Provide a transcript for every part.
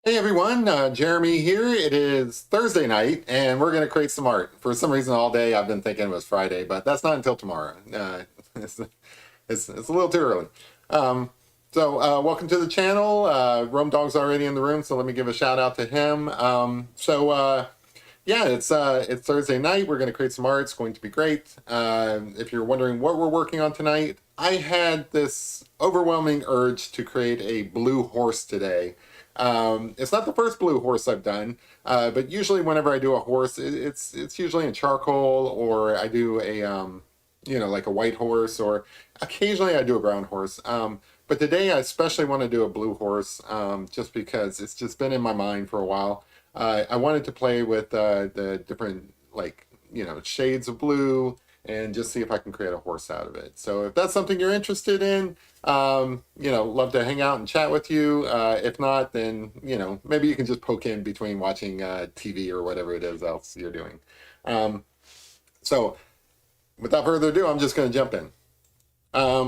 Hey everyone, Jeremy here. It is Thursday night and we're going to create some art. For some reason, all day I've been thinking it was Friday, but that's not until tomorrow. It's, it's a little too early. Welcome to the channel. Rome Dog's already in the room, so let me give a shout out to him. Yeah, it's Thursday night. We're going to create some art. It's going to be great. If you're wondering what we're working on tonight, I had this overwhelming urge to create a blue horse today. It's not the first blue horse I've done, but usually whenever I do a horse, it's usually in charcoal, or I do a like a white horse, or occasionally I do a brown horse. But today I especially want to do a blue horse, just because it's just been in my mind for a while. I wanted to play with the different, like, shades of blue and just see if I can create a horse out of it. So if that's something you're interested in, love to hang out and chat with you. If not, then, maybe you can just poke in between watching TV or whatever it is else you're doing. Um, so without further ado, I'm just going to jump in.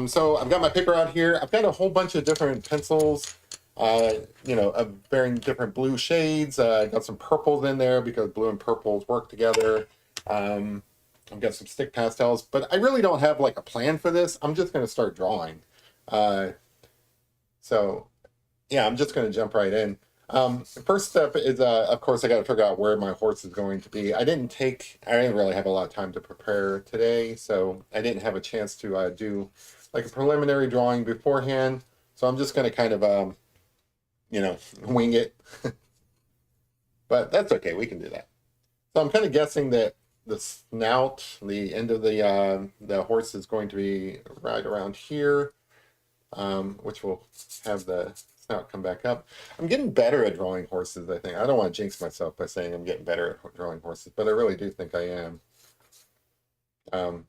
So I've got my paper out here. I've got a whole bunch of different pencils, of varying different blue shades. I got some purples in there because blue and purples work together. I've got some stick pastels, but I really don't have like a plan for this. I'm just going to start drawing. Uh, so yeah, I'm just going to jump right in. The first step is, of course, I got to figure out where my horse is going to be. I didn't really have a lot of time to prepare today, so I didn't have a chance to do like a preliminary drawing beforehand. So I'm just going to kind of, wing it. But that's okay, we can do that. So I'm kind of guessing that the snout, the end of the horse is going to be right around here, which will have the snout come back up. I'm getting better at drawing horses, I think. I don't want to jinx myself by saying I'm getting better at drawing horses, but I really do think I am. Um,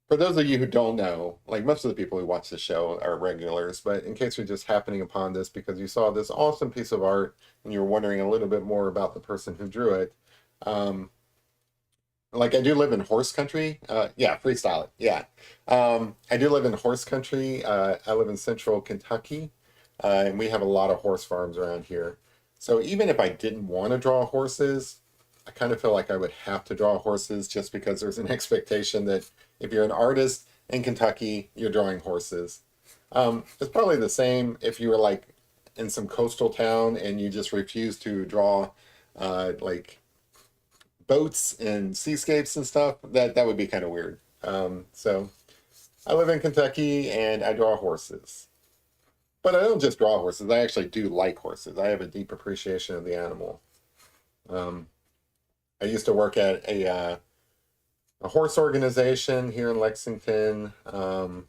for those of you who don't know, like most of the people who watch the show are regulars, but in case you're just happening upon this because you saw this awesome piece of art and you're wondering a little bit more about the person who drew it, like I do live in horse country. Yeah, freestyle it. Yeah. I do live in horse country. I live in central Kentucky, and we have a lot of horse farms around here. So even if I didn't want to draw horses, I kind of feel like I would have to draw horses just because there's an expectation that if you're an artist in Kentucky, you're drawing horses. It's probably the same if you were like in some coastal town and you just refuse to draw like boats and seascapes and stuff. That would be kind of weird. So I live in Kentucky and I draw horses. But I don't just draw horses. I actually do like horses. I have a deep appreciation of the animal. Um, I used to work at a horse organization here in Lexington, and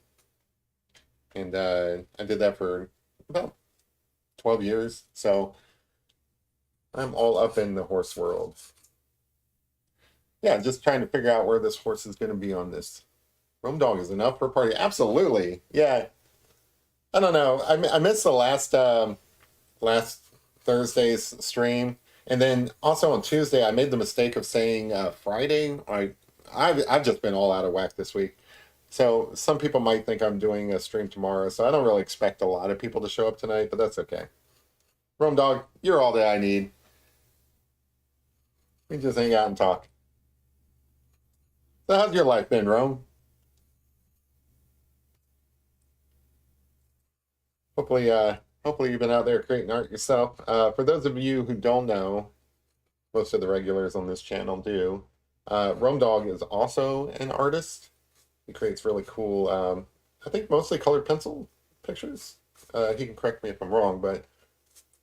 I did that for about 12 years. So I'm all up in the horse world. Yeah, just trying to figure out where this horse is going to be on this. Rome Dog is enough for a party. Absolutely. Yeah. I don't know. I missed the last Thursday's stream, and then also on Tuesday I made the mistake of saying Friday. I've just been all out of whack this week. So some people might think I'm doing a stream tomorrow. So I don't really expect a lot of people to show up tonight, but that's okay. Rome Dog, you're all that I need. We can just hang out and talk. So how's your life been, Rome? Hopefully you've been out there creating art yourself. For those of you who don't know, most of the regulars on this channel do. Rome Dog is also an artist. He creates really cool, I think mostly colored pencil pictures. He can correct me if I'm wrong, but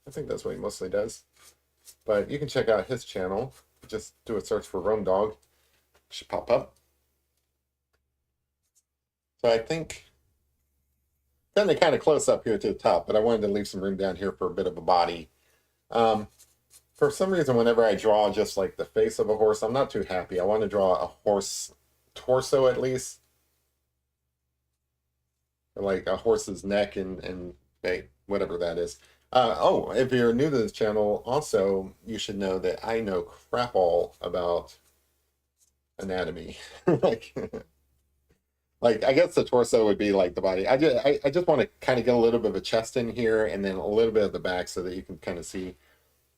I think that's what he mostly does. But you can check out his channel. Just do a search for Rome Dog. It should pop up. So I think kind of close up here to the top, but I wanted to leave some room down here for a bit of a body. Um, for some reason, whenever I draw just like the face of a horse, I'm not too happy. I want to draw a horse torso at least, or like a horse's neck and whatever that is. Oh, if you're new to this channel, also you should know that I know crap all about anatomy. Like Like, I guess the torso would be like the body. I just want to kind of get a little bit of a chest in here and then a little bit of the back so that you can kind of see,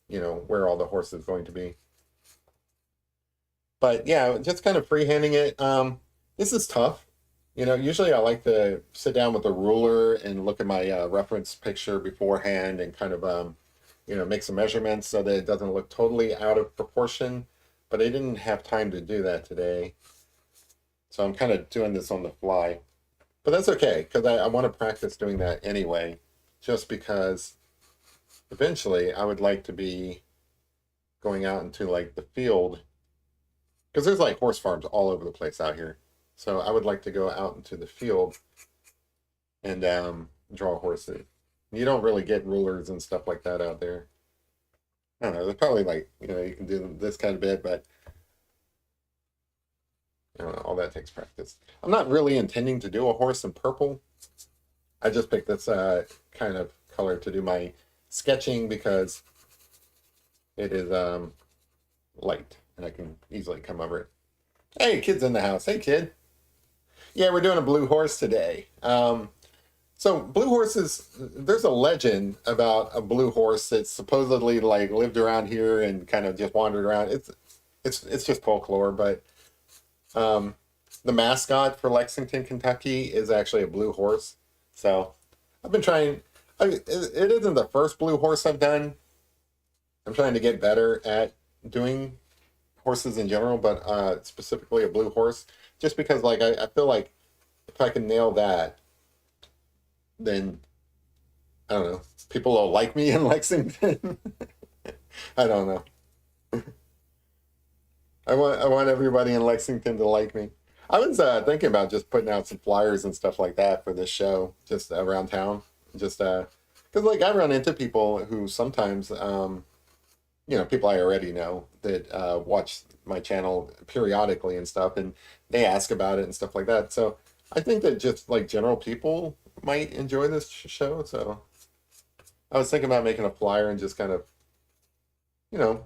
where all the horse is going to be. But yeah, just kind of freehanding it. This is tough. Usually I like to sit down with a ruler and look at my reference picture beforehand and kind of, make some measurements so that it doesn't look totally out of proportion. But I didn't have time to do that today. So I'm kind of doing this on the fly. But that's okay, because I want to practice doing that anyway, just because eventually I would like to be going out into like the field, because there's like horse farms all over the place out here. So I would like to go out into the field and draw horses. You don't really get rulers and stuff like that out there. I don't know. There's probably like, you can do this kind of bit, but I don't know. All that takes practice. I'm not really intending to do a horse in purple. I just picked this kind of color to do my sketching because it is light and I can easily come over it. Hey, kid's in the house. Hey, kid. Yeah, we're doing a blue horse today. So blue horses, there's a legend about a blue horse that's supposedly like lived around here and kind of just wandered around. It's just folklore, but um, the mascot for Lexington, Kentucky is actually a blue horse. So I've been trying. It isn't the first blue horse I've done. I'm trying to get better at doing horses in general, but specifically a blue horse, just because like I feel like if I can nail that, then I don't know, people will like me in Lexington. I don't know. I want everybody in Lexington to like me. I was thinking about just putting out some flyers and stuff like that for this show, just around town, just because like I run into people who sometimes people I already know that watch my channel periodically and stuff, and they ask about it and stuff like that. So I think that just like general people might enjoy this show. So I was thinking about making a flyer and just kind of, you know,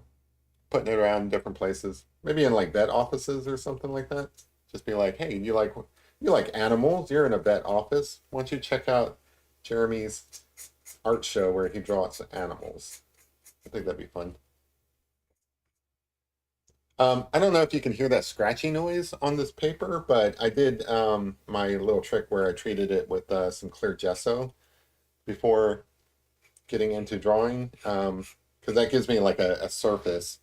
putting it around different places, maybe in like vet offices or something like that. Just be like, hey, you like animals? You're in a vet office. Why don't you check out Jeremy's art show where he draws animals? I think that'd be fun. I don't know if you can hear that scratchy noise on this paper, but I did my little trick where I treated it with some clear gesso before getting into drawing, because that gives me like a surface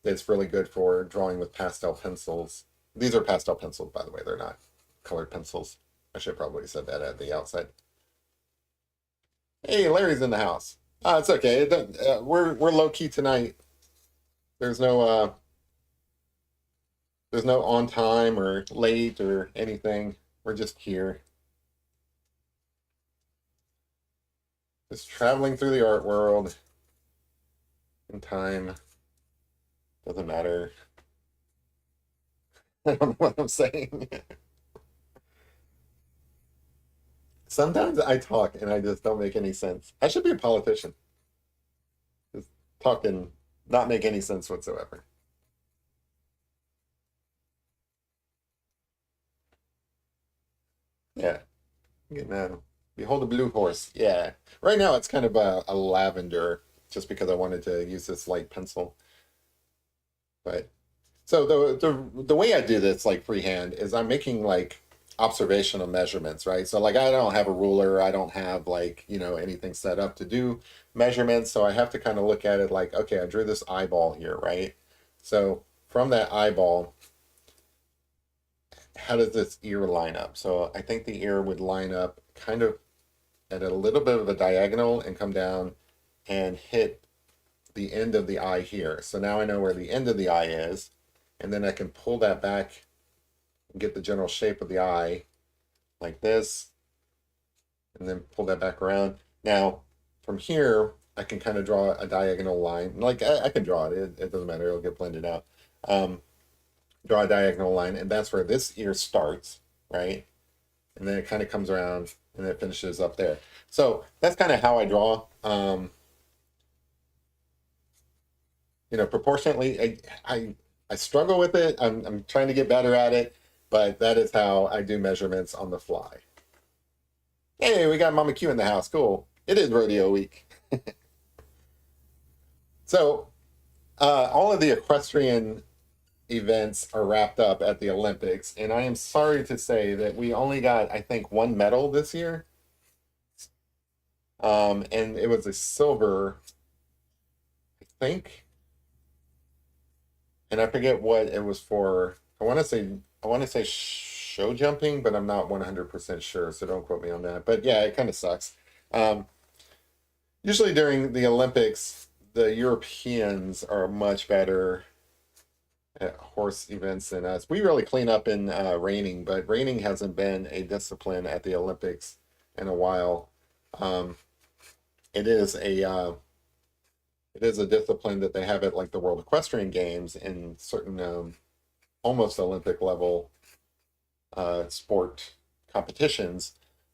that's really good for drawing with pastel pencils. These are pastel pencils, by the way. They're not colored pencils. I should probably have said that at the outside. Hey, Larry's in the house. It's okay. We're low key tonight. There's no there's no on time or late or anything. We're just here, just traveling through the art world in time. Doesn't matter. I don't know what I'm saying. Sometimes I talk and I just don't make any sense. I should be a politician. Just talk and not make any sense whatsoever. Yeah. Getting behold a blue horse. Yeah. Right now it's kind of a lavender just because I wanted to use this light pencil. But so the way I do this like freehand is I'm making like observational measurements, right? So like I don't have a ruler, I don't have like, anything set up to do measurements, so I have to kind of look at it like, okay, I drew this eyeball here, right? So from that eyeball, how does this ear line up? So I think the ear would line up kind of at a little bit of a diagonal and come down and hit the end of the eye here. So now I know where the end of the eye is, and then I can pull that back and get the general shape of the eye like this, and then pull that back around. Now, from here, I can kind of draw a diagonal line. Like I can draw it, it doesn't matter, it'll get blended out. Draw a diagonal line, and that's where this ear starts, right? And then it kind of comes around and it finishes up there. So that's kind of how I draw. Proportionately, I struggle with it. I'm trying to get better at it, but that is how I do measurements on the fly. Hey, we got Mama Q in the house. Cool. It is rodeo week. So, all of the equestrian events are wrapped up at the Olympics, and I am sorry to say that we only got, I think, one medal this year. And it was a silver, I think, and I forget what it was for. I want to say show jumping, but I'm not 100% sure, so don't quote me on that. But yeah, it kind of sucks. Um, Usually during the Olympics, the Europeans are much better at horse events than us. We really clean up in reining, but reining hasn't been a discipline at the Olympics in a while. Um, it is a discipline that they have at like the World Equestrian Games and certain almost Olympic level sport competitions,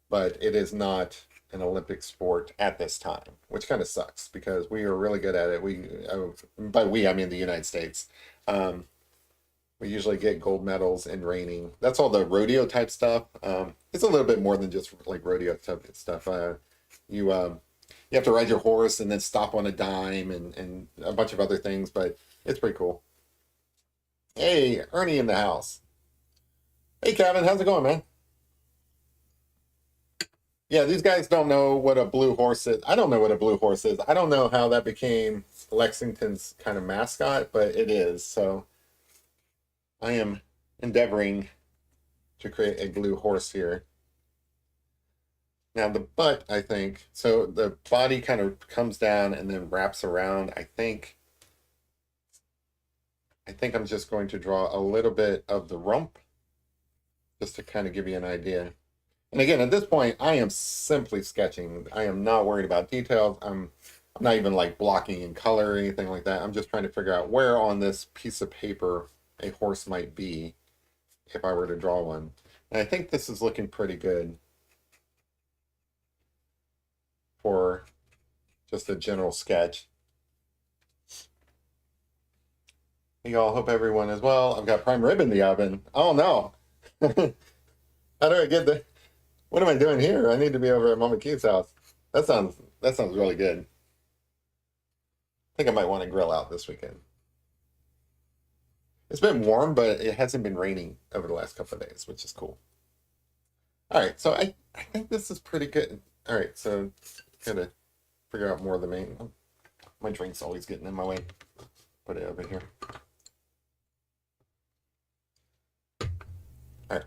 but it is not an Olympic sport at this time, which kind of sucks because we are really good at it. By we, I mean the United States. Um, we usually get gold medals in reining. That's all the rodeo type stuff. It's a little bit more than just like rodeo type stuff. You you have to ride your horse and then stop on a dime and a bunch of other things, but it's pretty cool. Hey, Ernie in the house. Hey, Kevin, how's it going, man? Yeah, these guys don't know what a blue horse is. I don't know what a blue horse is. I don't know how that became Lexington's kind of mascot, but it is. So I am endeavoring to create a blue horse here. Now the butt, I think, so the body kind of comes down and then wraps around. I think I'm just going to draw a little bit of the rump just to kind of give you an idea. And again, at this point, I am simply sketching. I am not worried about details. I'm not even like blocking in color or anything like that. I'm just trying to figure out where on this piece of paper a horse might be if I were to draw one. And I think this is looking pretty good for just a general sketch. Hey y'all, hope everyone is well. I've got prime rib in the oven. Oh no. How do I get the what am I doing here? I need to be over at Mama Q's house. That sounds really good. I think I might want to grill out this weekend. It's been warm, but it hasn't been raining over the last couple of days, which is cool. All right, so I think this is pretty good. All right, so gotta figure out more of the main. My drink's always getting in my way. Put it over here. All right.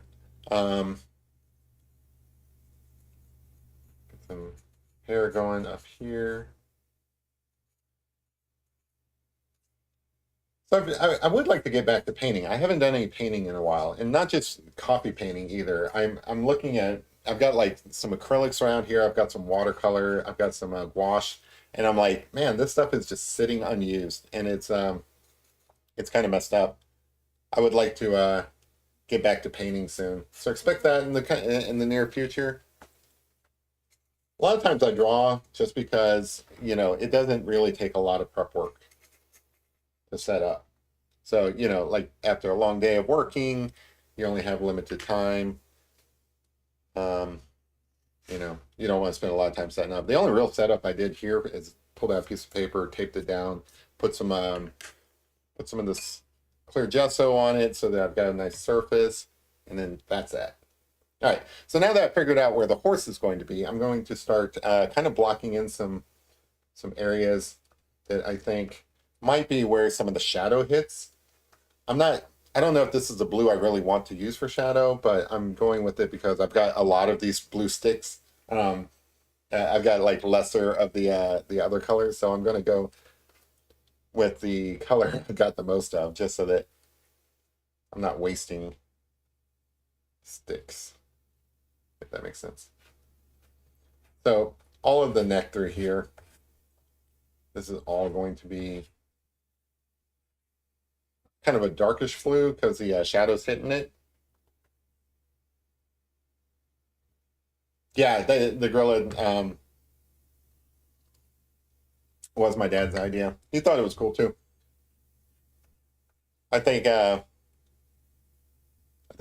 Get some hair going up here. So I would like to get back to painting. I haven't done any painting in a while, and not just coffee painting either. I'm looking at. I've got like some acrylics around here. I've got some watercolor. I've got some gouache, and I'm like, man, this stuff is just sitting unused, and it's kind of messed up. I would like to get back to painting soon. So expect that in the near future. A lot of times I draw just because it doesn't really take a lot of prep work to set up. So, like after a long day of working, you only have limited time. Um, you don't want to spend a lot of time setting up. The only real setup I did here is pulled out a piece of paper, taped it down, put some of this clear gesso on it so that I've got a nice surface, and then that's that. All right, so now that I figured out where the horse is going to be, I'm going to start kind of blocking in some areas that I think might be where some of the shadow hits. I don't know if this is the blue I really want to use for shadow, but I'm going with it because I've got a lot of these blue sticks. I've got like lesser of the other colors, so I'm going to go with the color I've got the most of, just so that I'm not wasting sticks, if that makes sense. So all of the neck through here, this is all going to be kind of a darkish blue because the shadow's hitting it. Yeah, the gorilla was my dad's idea. He thought it was cool too. I think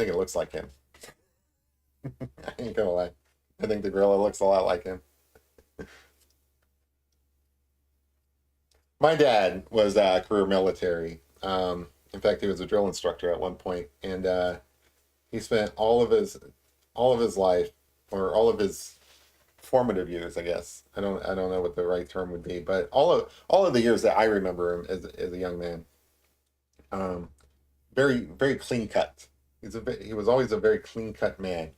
think it looks like him. I ain't gonna lie. I think the gorilla looks a lot like him. My dad was career military. In fact, he was a drill instructor at one point, and he spent all of his life, or all of his formative years, I guess. I don't know what the right term would be, but all of the years that I remember him as a young man, um, very clean cut. He was always a very clean cut man.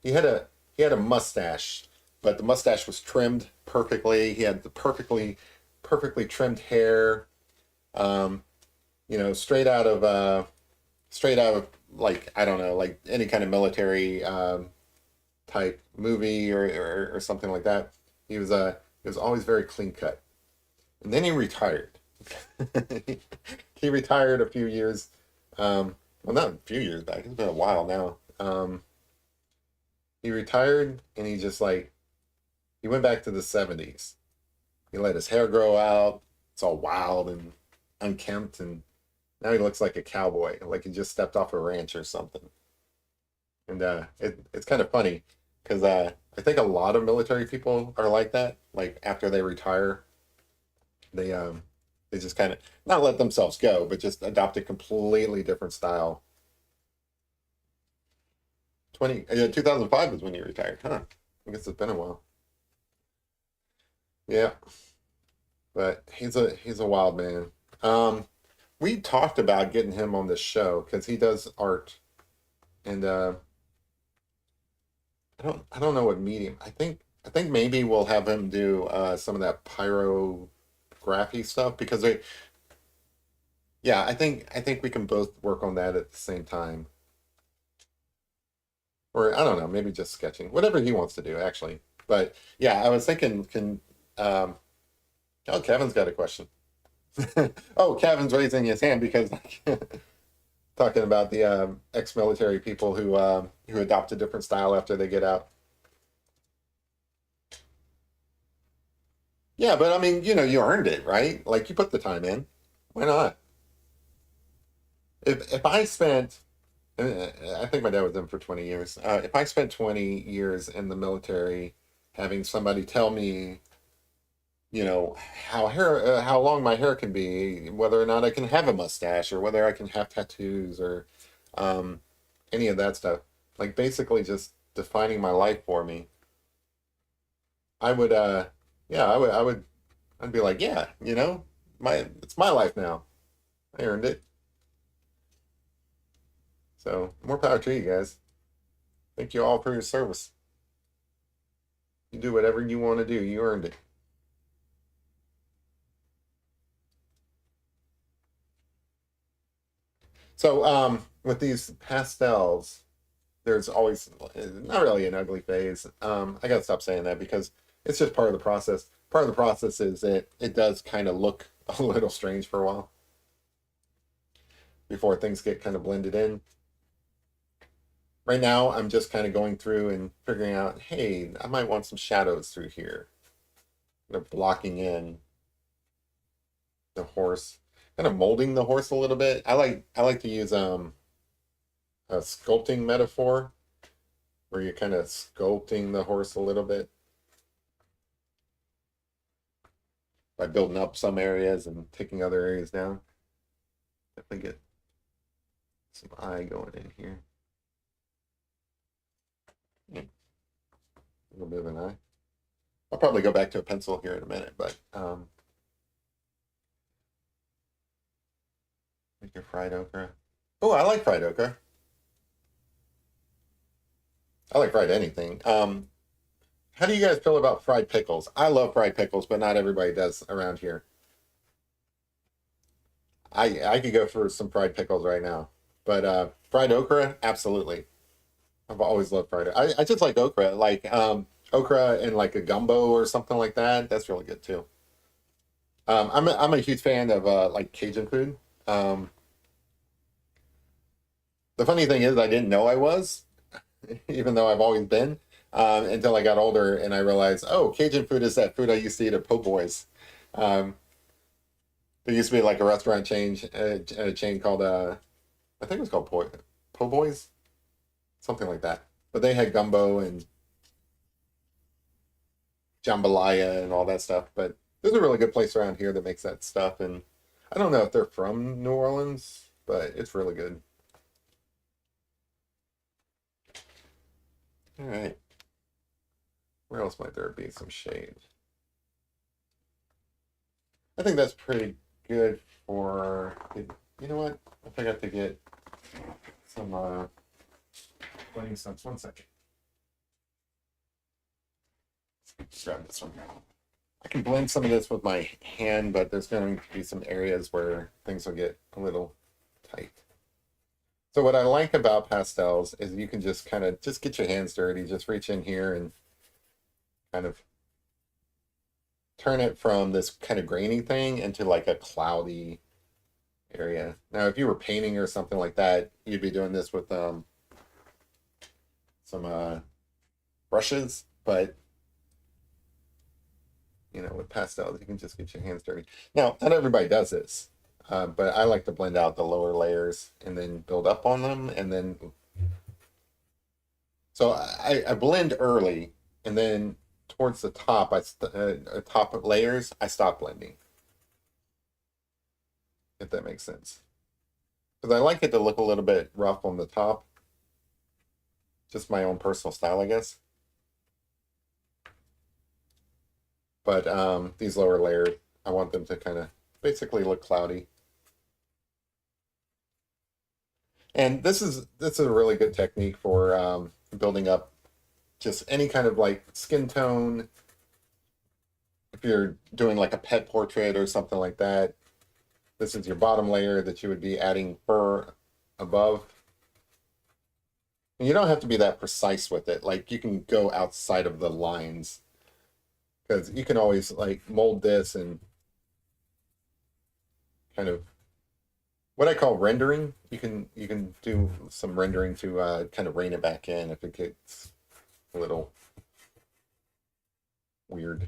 He had a mustache, but the mustache was trimmed perfectly. He had the perfectly trimmed hair. Um, you know, straight out of, like, I don't know, like any kind of military type movie or something like that. He was always very clean cut. And then he retired. He retired a few years, well, not a few years back. It's been a while now. He retired, and he went back to the 70s. He let his hair grow out. It's all wild and unkempt, and now he looks like a cowboy, like he just stepped off a ranch or something. And it's kind of funny because I think a lot of military people are like that. Like after they retire, they um they just kind of not let themselves go, but just adopt a completely different style. 2005 is when you retired, huh? I guess it's been a while. Yeah, but he's a wild man. Um, we talked about getting him on this show because he does art, and I don't know what medium. I think maybe we'll have him do some of that pyrography stuff because they yeah, I think we can both work on that at the same time. Or I don't know, maybe just sketching, whatever he wants to do, actually. But yeah, I was thinking, can oh, Kevin's got a question. Oh, Kevin's raising his hand because talking about the ex-military people who adopt a different style after they get out. Yeah, but I mean, you know, you earned it, right? Like you put the time in. Why not? If I spent, I think my dad was in for 20 years. If I spent 20 years in the military, having somebody tell me, you know, how long my hair can be, whether or not I can have a mustache, or whether I can have tattoos, or um, any of that stuff, like basically just defining my life for me, I would, yeah, I'd be like, yeah, you know, it's my life now. I earned it. So more power to you guys. Thank you all for your service. You do whatever you want to do. You earned it. So with these pastels, there's always not really an ugly phase. I gotta stop saying that because it's just part of the process. Part of the process is that it does kind of look a little strange for a while before things get kind of blended in. Right now, I'm just kind of going through and figuring out, hey, I might want some shadows through here. They're blocking in the horse, kind of molding the horse a little bit. I like to use a sculpting metaphor where you're kind of sculpting the horse a little bit by building up some areas and taking other areas down. Definitely get some eye going in here. Yeah, a little bit of an eye. I'll probably go back to a pencil here in a minute, but make your fried okra. Oh, I like fried okra. I like fried anything. How do you guys feel about fried pickles? I love fried pickles, but not everybody does around here. I could go for some fried pickles right now, but fried okra, absolutely. I've always loved fried. I just like okra, like okra and like a gumbo or something like that. That's really good too. I'm a huge fan of like Cajun food. Um, the funny thing is, I didn't know I was, even though I've always been, until I got older and I realized, oh, Cajun food is that food I used to eat at Po' Boys. Um, there used to be like a restaurant chain, a chain called I think it was called Po'. po' boys, something like that. But they had gumbo and jambalaya and all that stuff. But there's a really good place around here that makes that stuff, and I don't know if they're from New Orleans, but it's really good. All right, where else might there be some shade? I think that's pretty good for. You know what? I forgot to get some blending stuff. 1 second. Grab this one. I can blend some of this with my hand, but there's going to be some areas where things will get a little tight. So what I like about pastels is you can just kind of just get your hands dirty, just reach in here and kind of turn it from this kind of grainy thing into like a cloudy area. Now, if you were painting or something like that, you'd be doing this with some brushes, but with pastels, you can just get your hands dirty. Now, not everybody does this, but I like to blend out the lower layers and then build up on them, and then so I blend early, and then towards the top, top layers, I stop blending. If that makes sense, because I like it to look a little bit rough on the top. Just my own personal style, I guess. But these lower layers, I want them to kind of basically look cloudy. And this is a really good technique for building up just any kind of like skin tone. If you're doing like a pet portrait or something like that, this is your bottom layer that you would be adding fur above. And you don't have to be that precise with it. Like you can go outside of the lines, because you can always like mold this and kind of what I call rendering. You can do some rendering to kind of rein it back in if it gets a little weird.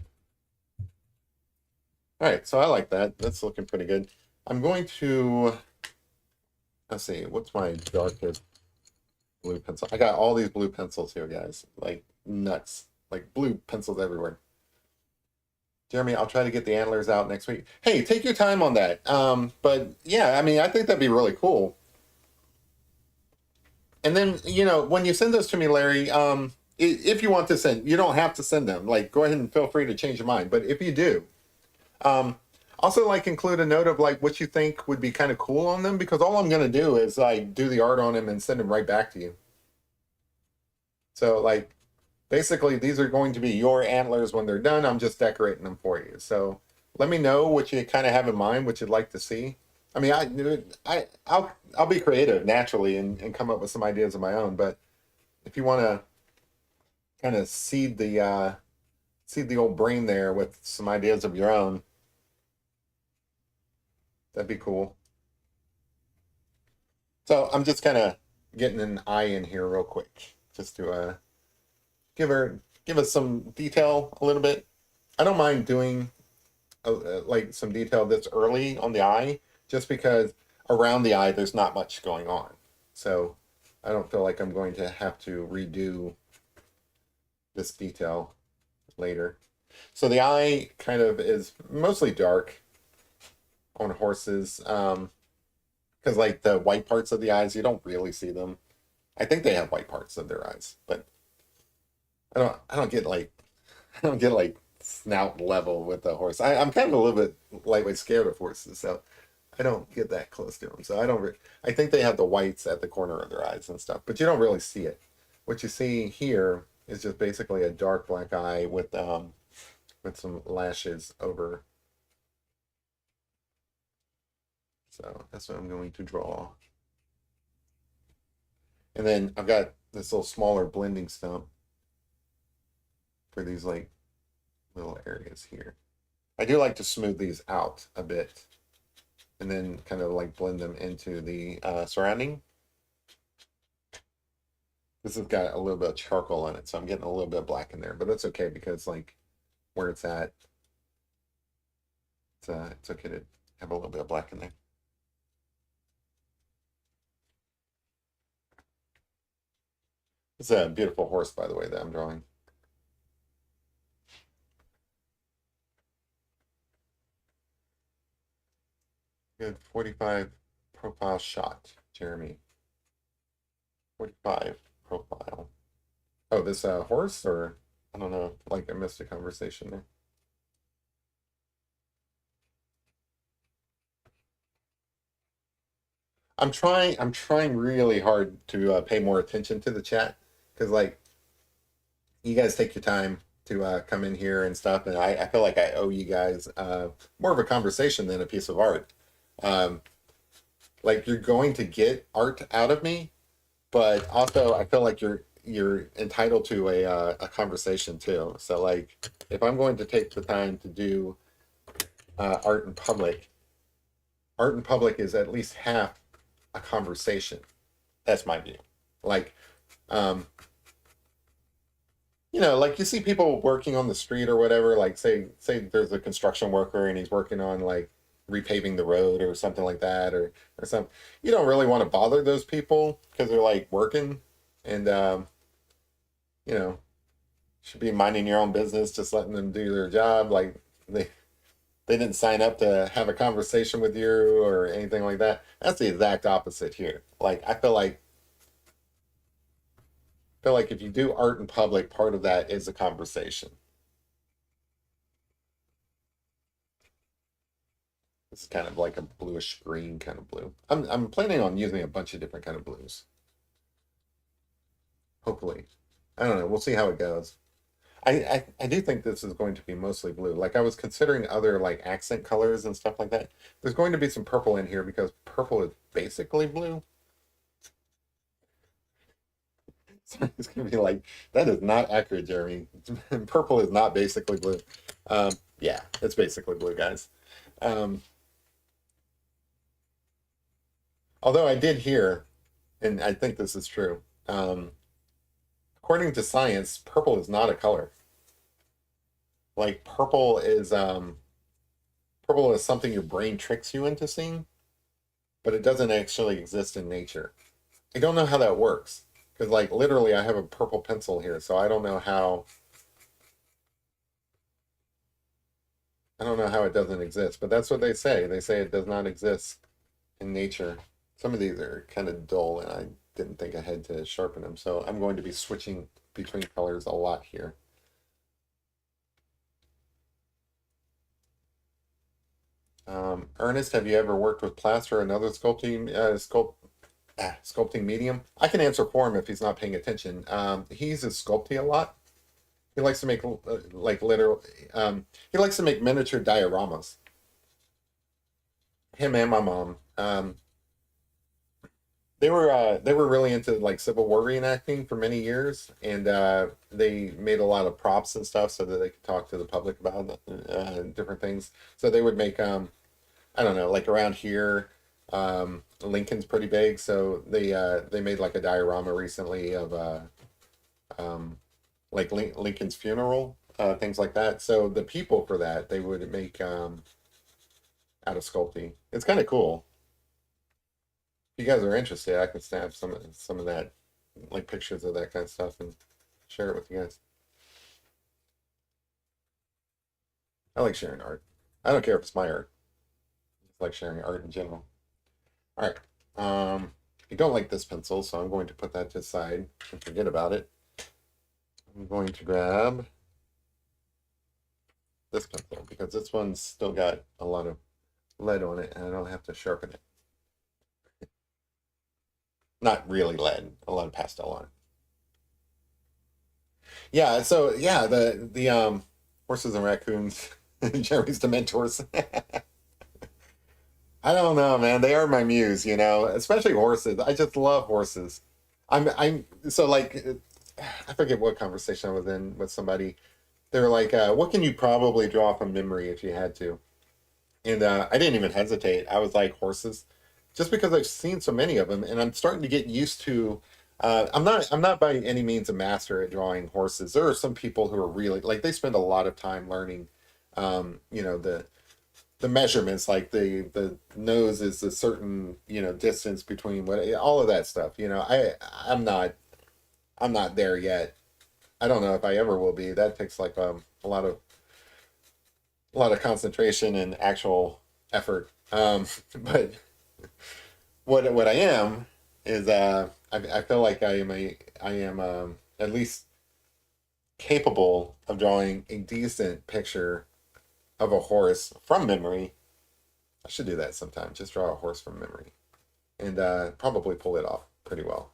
All right, so I like that. That's looking pretty good. I'm going to, let's see, what's my darkest blue pencil? I got all these blue pencils here, guys, like nuts, like blue pencils everywhere. Jeremy, I'll try to get the antlers out next week. Hey, take your time on that. But yeah, I mean, I think that'd be really cool. And then, when you send those to me, Larry, if you want to send, you don't have to send them. Like, go ahead and feel free to change your mind. But if you do, also like include a note of like what you think would be kind of cool on them, because all I'm going to do is like do the art on them and send them right back to you. So like, basically, these are going to be your antlers when they're done. I'm just decorating them for you. So let me know what you kind of have in mind, what you'd like to see. I mean, I'll be creative naturally and come up with some ideas of my own. But if you want to kind of seed the old brain there with some ideas of your own, that'd be cool. So I'm just kind of getting an eye in here real quick, just to give us some detail a little bit. I don't mind doing like some detail this early on the eye, just because around the eye there's not much going on. So I don't feel like I'm going to have to redo this detail later. So the eye kind of is mostly dark on horses, because like the white parts of the eyes, you don't really see them. I think they have white parts of their eyes, but I don't get like I don't get like snout level with the horse. I'm kind of a little bit lightweight scared of horses, so I don't get that close to them. So I think they have the whites at the corner of their eyes and stuff, but you don't really see it. What you see here is just basically a dark black eye with some lashes over. So that's what I'm going to draw. And then I've got this little smaller blending stump for these like little areas here. I do like to smooth these out a bit and then kind of like blend them into the surrounding. This has got a little bit of charcoal on it, so I'm getting a little bit of black in there, but that's okay because like where it's at, it's okay to have a little bit of black in there. It's a beautiful horse, by the way, that I'm drawing. Good 45 profile shot, Jeremy. 45 profile. Oh, this horse, or I don't know, like I missed a conversation there. I'm trying really hard to pay more attention to the chat because like you guys take your time to come in here and stuff, and I feel like I owe you guys more of a conversation than a piece of art. Um, like you're going to get art out of me, but also I feel like you're entitled to a conversation too. So like if I'm going to take the time to do art in public, art in public is at least half a conversation. That's my view. Like, um, like you see people working on the street or whatever. Like, say there's a construction worker and he's working on like repaving the road or something like that, or some. You don't really want to bother those people because they're like working, and you know, should be minding your own business, just letting them do their job. Like they they didn't sign up to have a conversation with you or anything like that. That's the exact opposite here. Like I feel like if you do art in public, part of that is a conversation. This is kind of like a bluish green kind of blue. I'm planning on using a bunch of different kind of blues. Hopefully. I don't know. We'll see how it goes. I do think this is going to be mostly blue. Like I was considering other like accent colors and stuff like that. There's going to be some purple in here because purple is basically blue. So it's going to be like, that is not accurate, Jeremy. Purple is not basically blue. Yeah, it's basically blue, guys. Um, although I did hear, and I think this is true, according to science, purple is not a color. Like purple is something your brain tricks you into seeing, but it doesn't actually exist in nature. I don't know how that works because like literally I have a purple pencil here, so I don't know how it doesn't exist, but that's what they say. They say it does not exist in nature. Some of these are kind of dull, and I didn't think I had to sharpen them, so I'm going to be switching between colors a lot here. Ernest, have you ever worked with plaster or another sculpting medium? I can answer for him if he's not paying attention. He uses Sculpey a lot. He likes to make like literal. He likes to make miniature dioramas. Him and my mom. They were really into like Civil War reenacting for many years, and they made a lot of props and stuff so that they could talk to the public about different things. So they would make I don't know, like around here, Lincoln's pretty big, so they made like a diorama recently of um, like Lincoln's funeral, things like that. So the people for that they would make out of sculpting. It's kind of cool. If you guys are interested, I can snap some of that, like pictures of that kind of stuff, and share it with you guys. I like sharing art. I don't care if it's my art. I just like sharing art in general. All right. I don't like this pencil, so I'm going to put that to the side and forget about it. I'm going to grab this pencil because this one's still got a lot of lead on it and I don't have to sharpen it. Not really lead, a lot of pastel on it. Yeah, so yeah, the horses and raccoons, Jeremy's Dementors. I don't know, man. They are my muse, especially horses. I just love horses. I'm so like I forget what conversation I was in with somebody. They were like, "What can you probably draw from memory if you had to?" And I didn't even hesitate. I was like, "Horses," just because I've seen so many of them, and I'm starting to get used to. I'm not by any means a master at drawing horses. There are some people who are really like they spend a lot of time learning, the measurements, like the nose is a certain distance between what all of that stuff. I'm I'm not there yet. I don't know if I ever will be. That takes like a lot of concentration and actual effort. But what I am is I feel like I am at least capable of drawing a decent picture of a horse from memory. I should do that sometime. Just draw a horse from memory and probably pull it off pretty well.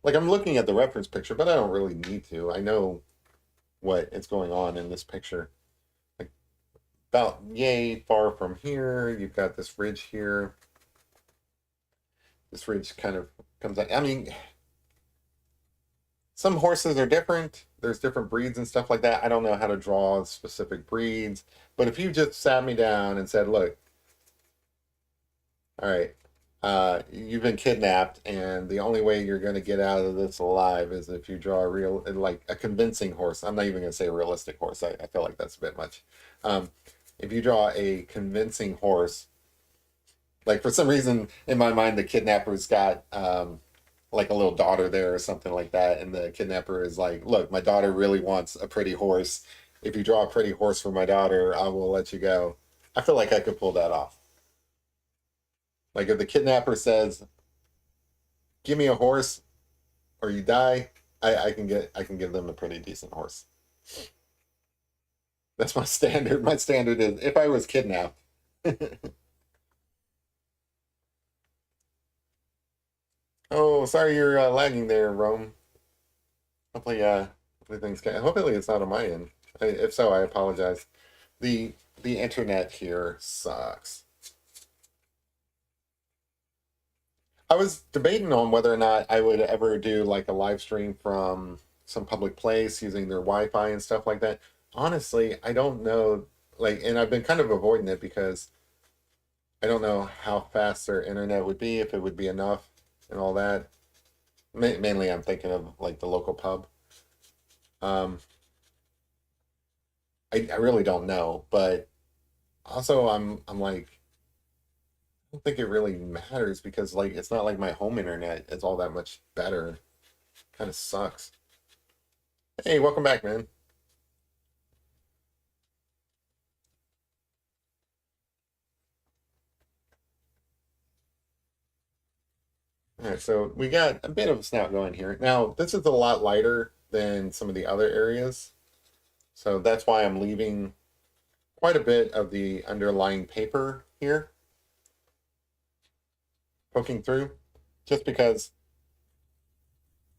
Like I'm looking at the reference picture, but I don't really need to. I know what is going on in this picture. Like about yay far from here, you've got this ridge here. This ridge kind of comes out. I mean, some horses are different. There's different breeds and stuff like that. I don't know how to draw specific breeds, but if you just sat me down and said, look, all right, you've been kidnapped, and the only way you're going to get out of this alive is if you draw a real, like a convincing horse. I'm not even going to say a realistic horse. I feel like that's a bit much. If you draw a convincing horse, like for some reason in my mind, the kidnapper's got like a little daughter there or something like that, and the kidnapper is like, "Look, my daughter really wants a pretty horse. If you draw a pretty horse for my daughter, I will let you go." I feel like I could pull that off. Like if the kidnapper says, "Give me a horse or you die," I can give them a pretty decent horse. That's my standard. My standard is if I was kidnapped. Oh, sorry you're lagging there, Rome. Hopefully, hopefully things can. Hopefully it's not on my end. If so, I apologize. The the internet here sucks. I was debating on whether or not I would ever do like a live stream from some public place using their Wi-Fi and stuff like that. Honestly, I don't know. Like, and I've been kind of avoiding it because I don't know how fast their internet would be, if it would be enough, and all that. Mainly, I'm thinking of like the local pub. Um, I really don't know, but also I'm like I don't think it really matters because like it's not like my home internet is all that much better. Kind of sucks. Hey, welcome back, man. All right, so we got a bit of a snout going here. Now, this is a lot lighter than some of the other areas, so that's why I'm leaving quite a bit of the underlying paper here poking through, just because,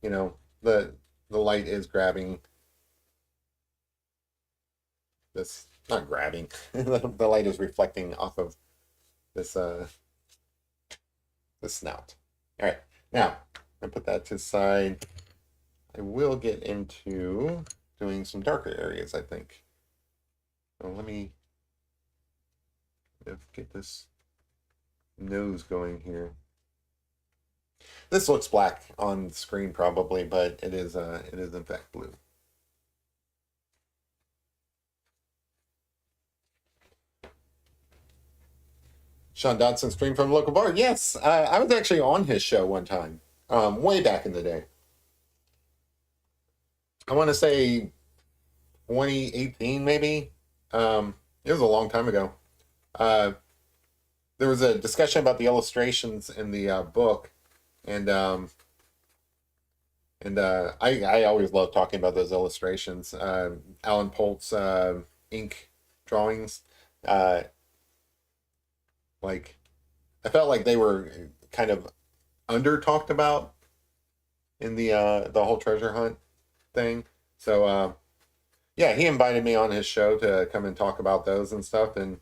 you know, the light is grabbing this, not grabbing, the light is reflecting off of this this snout. All right, now I put that to the side. I will get into doing some darker areas, I think. So let me get this nose going here. This looks black on screen probably, but it is in fact blue. Sean Dodson streamed from a local bar. Yes, I was actually on his show one time, way back in the day. I want to say 2018, maybe. It was a long time ago. Uh, there was a discussion about the illustrations in the book, and I always love talking about those illustrations. Alan Polt's ink drawings, uh, like I felt like they were kind of under talked about in the whole treasure hunt thing. So yeah, he invited me on his show to come and talk about those and stuff, and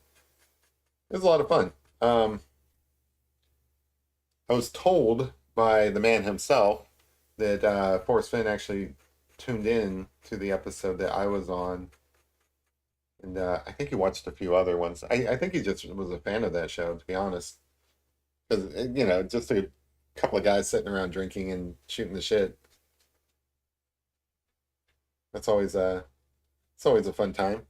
it was a lot of fun. I was told by the man himself that Forrest Finn actually tuned in to the episode that I was on, and I think he watched a few other ones. I think he just was a fan of that show, to be honest, because you know, just a couple of guys sitting around drinking and shooting the shit. That's always it's always a fun time.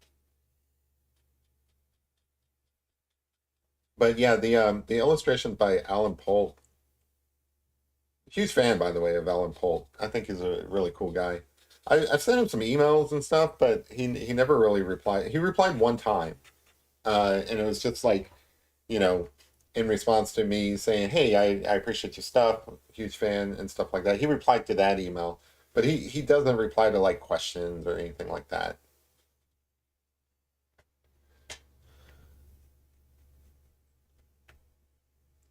But yeah, the illustration by Alan Polt Huge fan, by the way, of Alan Polt. I think he's a really cool guy. I've sent him some emails and stuff, but he never really replied. He replied one time, and it was just like, you know, in response to me saying, "Hey, I appreciate your stuff, huge fan," and stuff like that. He replied to that email, but he doesn't reply to like questions or anything like that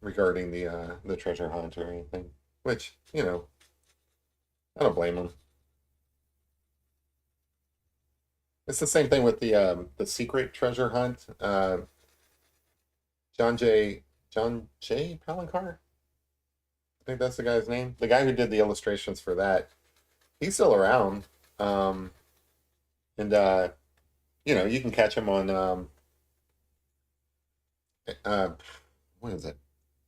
regarding the treasure hunt or anything. Which, I don't blame him. It's the same thing with the secret treasure hunt. John J. John J. Palancar. I think that's the guy's name. The guy who did the illustrations for that. He's still around. Um, and you can catch him on uh, what is it?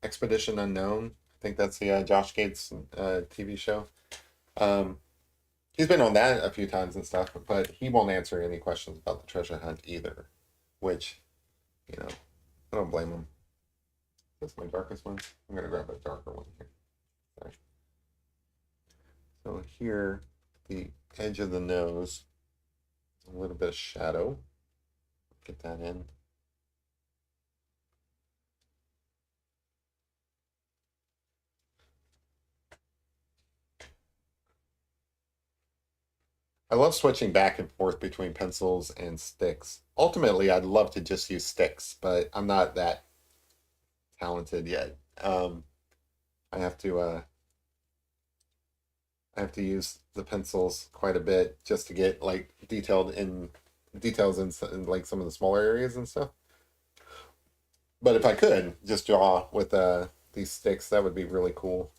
Expedition Unknown. I think that's the Josh Gates TV show. Um, he's been on that a few times and stuff, but he won't answer any questions about the treasure hunt either. Which, you know, I don't blame him. That's my darkest one. I'm gonna grab a darker one here. Sorry. So here, the edge of the nose, a little bit of shadow. Get that in. I love switching back and forth between pencils and sticks. Ultimately, I'd love to just use sticks, but I'm not that talented yet. I have to I have to use the pencils quite a bit just to get like details in like some of the smaller areas and stuff. But if I could just draw with these sticks, that would be really cool.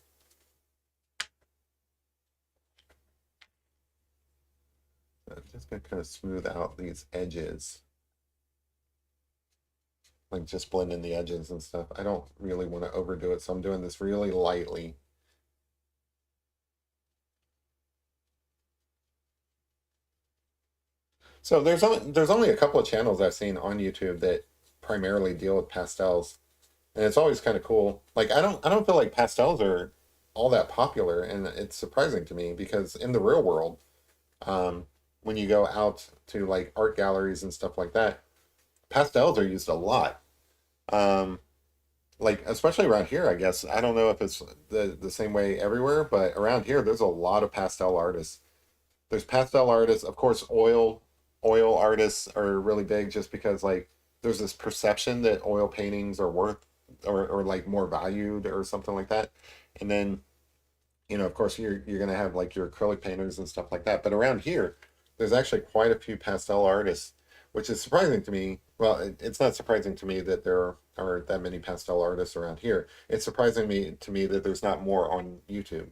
I'm just gonna kind of smooth out these edges, like just blend in the edges and stuff. I don't really want to overdo it, so I'm doing this really lightly. So there's only a couple of channels I've seen on YouTube that primarily deal with pastels, and it's always kind of cool. Like I don't feel like pastels are all that popular, and it's surprising to me because in the real world, um, when you go out to like art galleries and stuff like that, pastels are used a lot. Um, like especially around here, I guess. I don't know if it's the same way everywhere, but around here, there's a lot of pastel artists. There's pastel artists, of course, oil artists are really big just because like there's this perception that oil paintings are worth or like more valued or something like that. And then, of course you're gonna have like your acrylic painters and stuff like that. But around here, there's actually quite a few pastel artists, which is surprising to me. Well, it's not surprising to me that there are that many pastel artists around here. It's surprising me to me that there's not more on YouTube.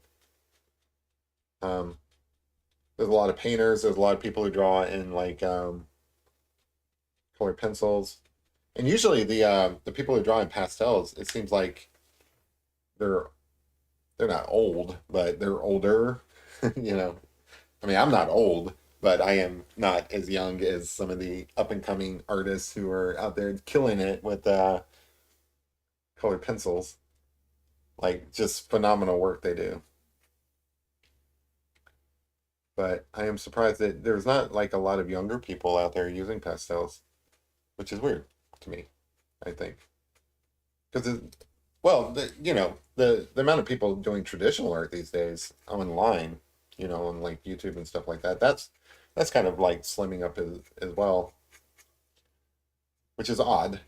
Um, there's a lot of painters. There's a lot of people who draw in like colored pencils, and usually the people who draw in pastels, it seems like they're they're not old, but they're older. you know, I mean, I'm not old, but I am not as young as some of the up and coming artists who are out there killing it with colored pencils. Like just phenomenal work they do. But I am surprised that there's not like a lot of younger people out there using pastels, which is weird to me, I think. Because well, the amount of people doing traditional art these days online, on like YouTube and stuff like that, that's kind of like slimming up as well, which is odd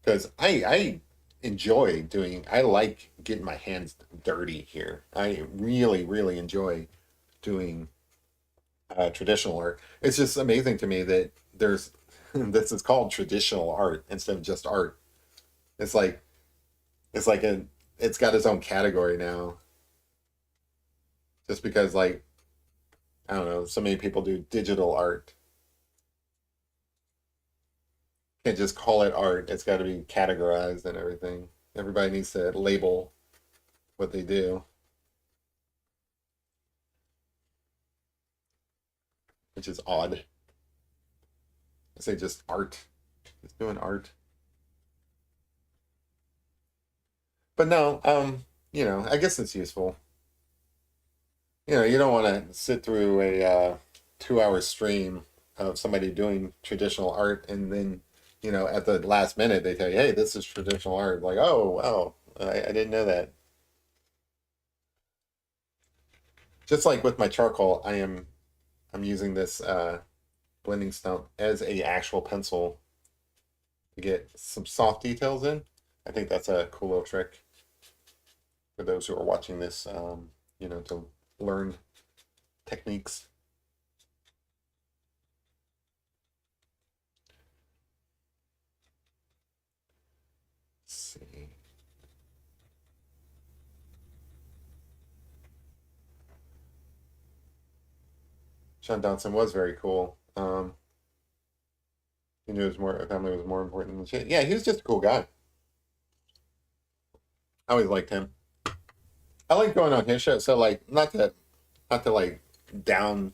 because I enjoy doing. I like getting my hands dirty here. I really really enjoy doing traditional art. It's just amazing to me that there's this is called traditional art instead of just art. It's like it's like it's got its own category now just because like I don't know, so many people do digital art. Can't just call it art. It's got to be categorized and everything. Everybody needs to label what they do, which is odd. I say just art. Just doing art. But no, I guess it's useful. You don't want to sit through a 2 hour stream of somebody doing traditional art and then, at the last minute they tell you, hey, this is traditional art. Like, oh, wow, I didn't know that. Just like with my charcoal, I'm using this blending stump as a actual pencil to get some soft details in. I think that's a cool little trick for those who are watching this, to learn techniques. Let's see. Sean Dodson was very cool. He knew his family was more important than shit. Yeah, he was just a cool guy. I always liked him. I like going on his show. So like, not to like down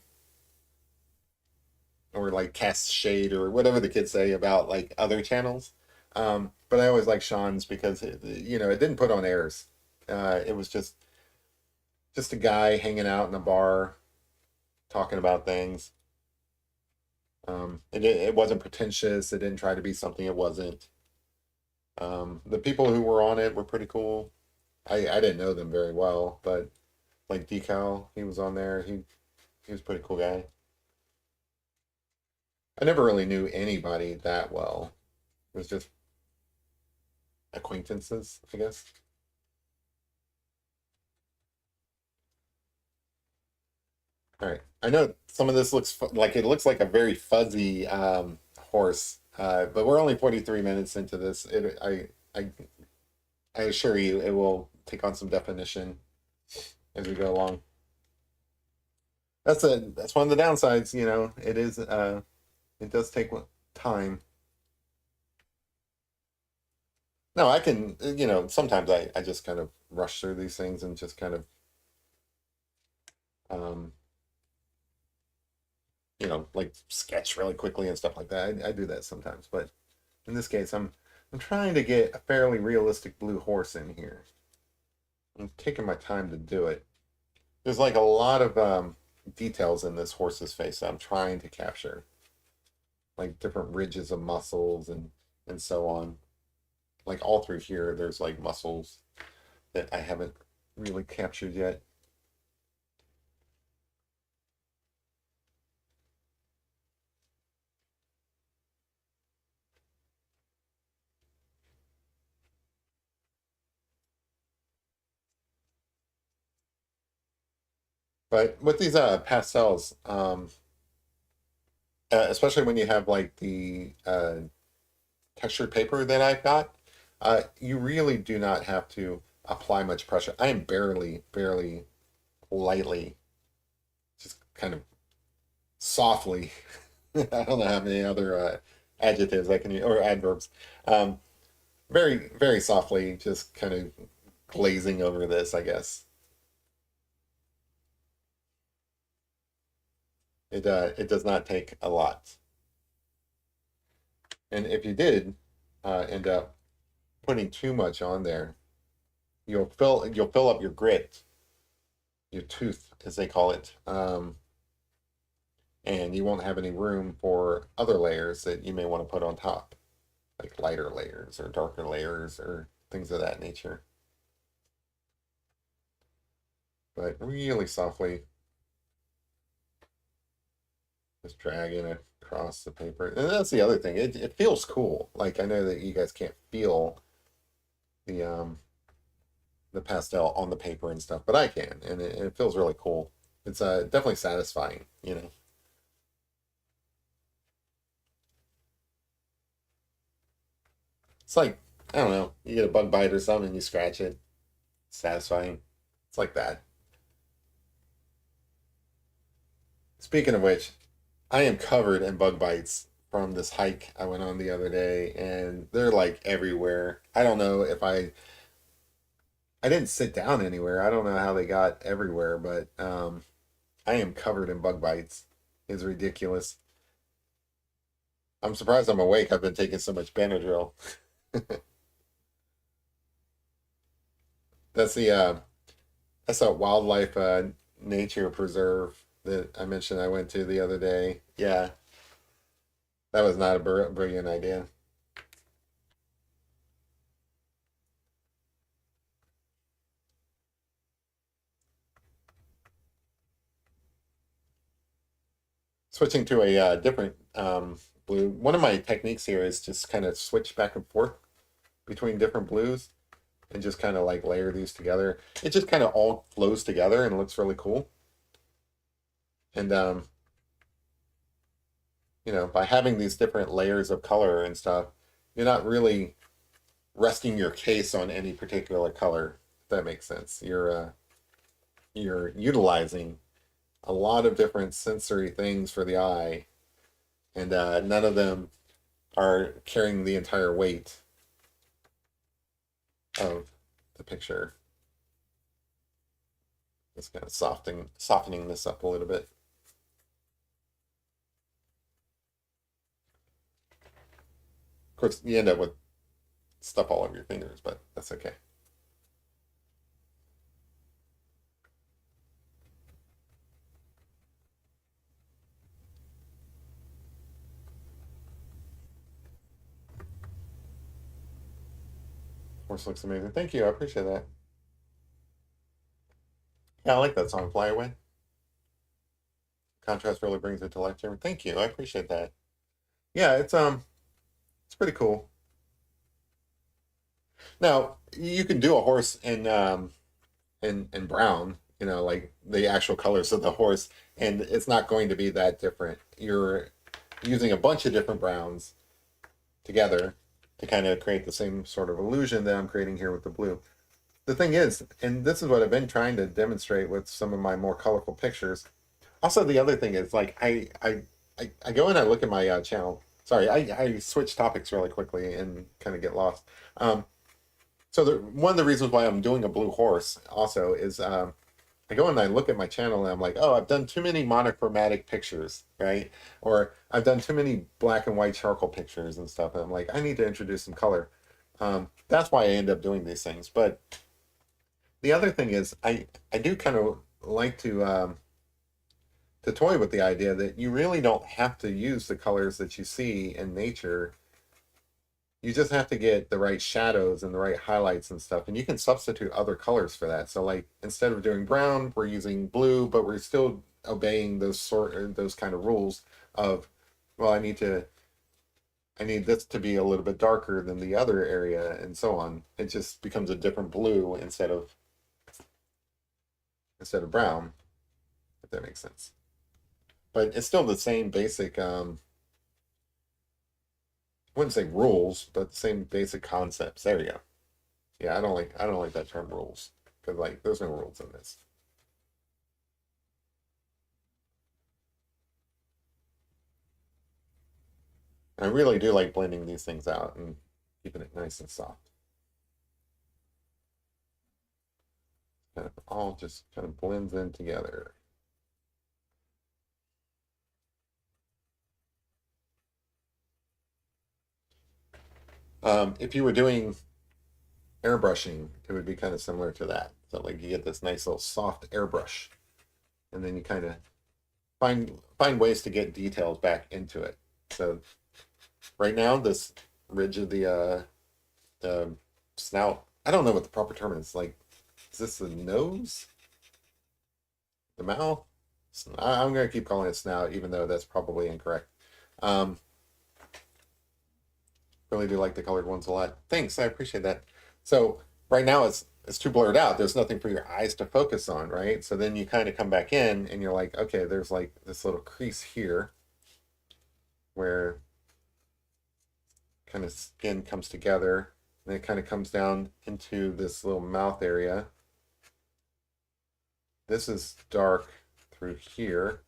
or like cast shade or whatever the kids say about like other channels. But I always like Sean's because it didn't put on airs. It was just a guy hanging out in a bar talking about things. It wasn't pretentious. It didn't try to be something it wasn't. The people who were on it were pretty cool. I didn't know them very well, but like Decal, he was on there. He was a pretty cool guy. I never really knew anybody that well. It was just acquaintances, I guess. All right. I know some of this like it looks like a very fuzzy horse, but we're only 43 minutes into this. I assure you, it will take on some definition as we go along. That's one of the downsides. It does take time. No, I can, sometimes I just kind of rush through these things and just kind of, um, like sketch really quickly and stuff like that. I do that sometimes, but in this case, I'm trying to get a fairly realistic blue horse in here. I'm taking my time to do it. There's like a lot of details in this horse's face that I'm trying to capture, like different ridges of muscles and so on. Like all through here, there's like muscles that I haven't really captured yet. But with these pastels, especially when you have like the textured paper that I've got, you really do not have to apply much pressure. I am barely, lightly, just kind of softly. I don't know how many other adjectives I can use or adverbs. Um, very softly, just kind of glazing over this, I guess. It does not take a lot. And if you did end up putting too much on there, you'll fill up your grit, your tooth, as they call it, and you won't have any room for other layers that you may want to put on top, like lighter layers or darker layers or things of that nature. But really softly, just dragging it across the paper. And that's the other thing. It feels cool. Like I know that you guys can't feel the the pastel on the paper and stuff, but I can, and it feels really cool. It's definitely satisfying. It's like, I don't know, you get a bug bite or something and you scratch it. It's satisfying. It's like that. Speaking of which, I am covered in bug bites from this hike I went on the other day, and they're like everywhere. I don't know if I didn't sit down anywhere. I don't know how they got everywhere, but I am covered in bug bites. It's ridiculous. I'm surprised I'm awake. I've been taking so much Benadryl. That's the that's a wildlife nature preserve that I mentioned I went to the other day. Yeah, that was not a brilliant idea. Switching to a different blue. One of my techniques here is just kind of switch back and forth between different blues and just kind of like layer these together. It just kind of all flows together and looks really cool. And by having these different layers of color and stuff, you're not really resting your case on any particular color, if that makes sense. You're utilizing a lot of different sensory things for the eye, and none of them are carrying the entire weight of the picture. Just kind of softening this up a little bit. Of course, you end up with stuff all over your fingers, but that's okay. Horse looks amazing. Thank you. I appreciate that. Yeah, I like that song, Fly Away. Contrast really brings it to life, Jeremy. Thank you. I appreciate that. Yeah, it's pretty cool. Now, you can do a horse in brown, like the actual colors of the horse, and it's not going to be that different. You're using a bunch of different browns together to kind of create the same sort of illusion that I'm creating here with the blue. The thing is, and this is what I've been trying to demonstrate with some of my more colorful pictures. Also, the other thing is like I go and I look at my channel. Sorry, I switch topics really quickly and kind of get lost. So one of the reasons why I'm doing a blue horse also is I go and I look at my channel and I'm like, oh, I've done too many monochromatic pictures, right? Or I've done too many black and white charcoal pictures and stuff. And I'm like, I need to introduce some color. That's why I end up doing these things. But the other thing is, I do kind of like to toy with the idea that you really don't have to use the colors that you see in nature. You just have to get the right shadows and the right highlights and stuff, and you can substitute other colors for that. So like instead of doing brown, we're using blue, but we're still obeying those kind of rules of, well, I need this to be a little bit darker than the other area and so on. It just becomes a different blue instead of brown, if that makes sense. But it's still the same basic I wouldn't say rules, but the same basic concepts. There you go. Yeah, I don't like that term rules because like there's no rules in this. I really do like blending these things out and keeping it nice and soft. Kind of all just kind of blends in together. If you were doing airbrushing, it would be kind of similar to that. So like you get this nice little soft airbrush, and then you kind of find ways to get details back into it. So right now, this ridge of the snout, I don't know what the proper term is. Like, is this the nose, the mouth? I'm gonna keep calling it snout, even though that's probably incorrect. Um, really do like the colored ones a lot. Thanks, I appreciate that. So right now it's too blurred out. There's nothing for your eyes to focus on, right? So then you kind of come back in and you're like, okay, there's like this little crease here where kind of skin comes together and it kind of comes down into this little mouth area. This is dark through here,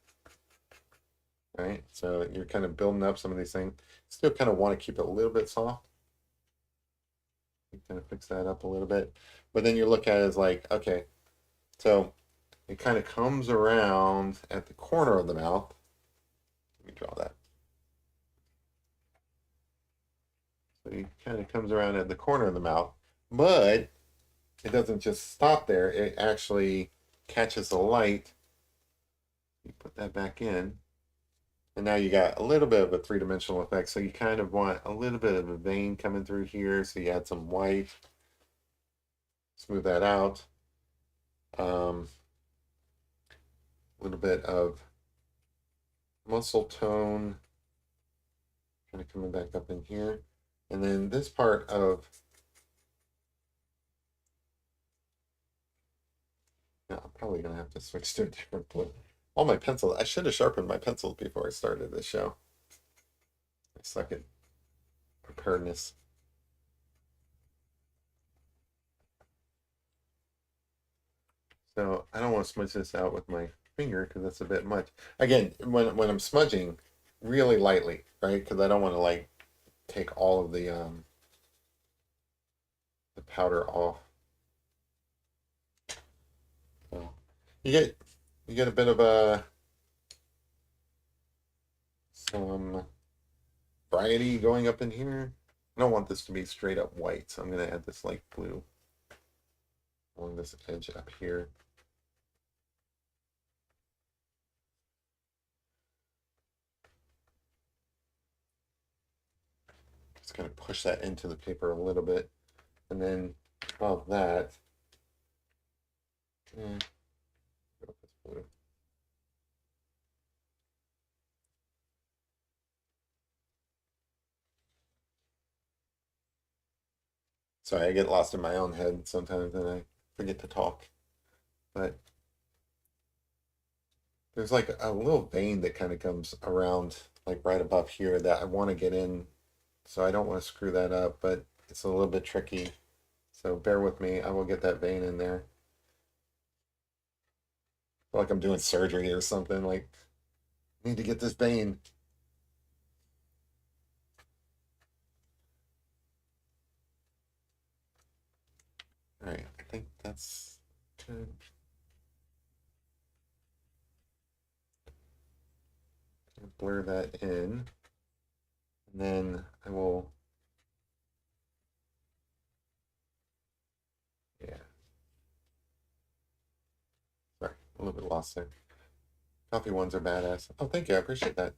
right? So you're kind of building up some of these things. Still kind of want to keep it a little bit soft. You kind of fix that up a little bit. But then you look at it as like, okay, so it kind of comes around at the corner of the mouth. Let me draw that. So it kind of comes around at the corner of the mouth, but it doesn't just stop there, it actually catches the light. You put that back in, and now you got a little bit of a three-dimensional effect. So you kind of want a little bit of a vein coming through here. So you add some white, smooth that out. A little bit of muscle tone kind of coming back up in here. And then this part of, now I'm probably gonna have to switch to a different blue. All my pencils, I should have sharpened my pencils before I started this show. I suck at preparedness. So I don't want to smudge this out with my finger because that's a bit much. Again, when I'm smudging, really lightly, right? Because I don't want to like take all of the powder off. So you get you get a bit of a some variety going up in here. I don't want this to be straight up white, so I'm going to add this light blue along this edge up here. Just kind of push that into the paper a little bit. And then above that, blue. Sorry, I get lost in my own head sometimes and I forget to talk. But there's like a little vein that kind of comes around like right above here that I want to get in. So I don't want to screw that up, but it's a little bit tricky. So bear with me. I will get that vein in there. I feel like I'm doing surgery or something. Like, I need to get this vein. All right, I think that's good. Blur that in. And then I will, yeah. Sorry, a little bit lost there. Coffee ones are badass. Oh, thank you. I appreciate that.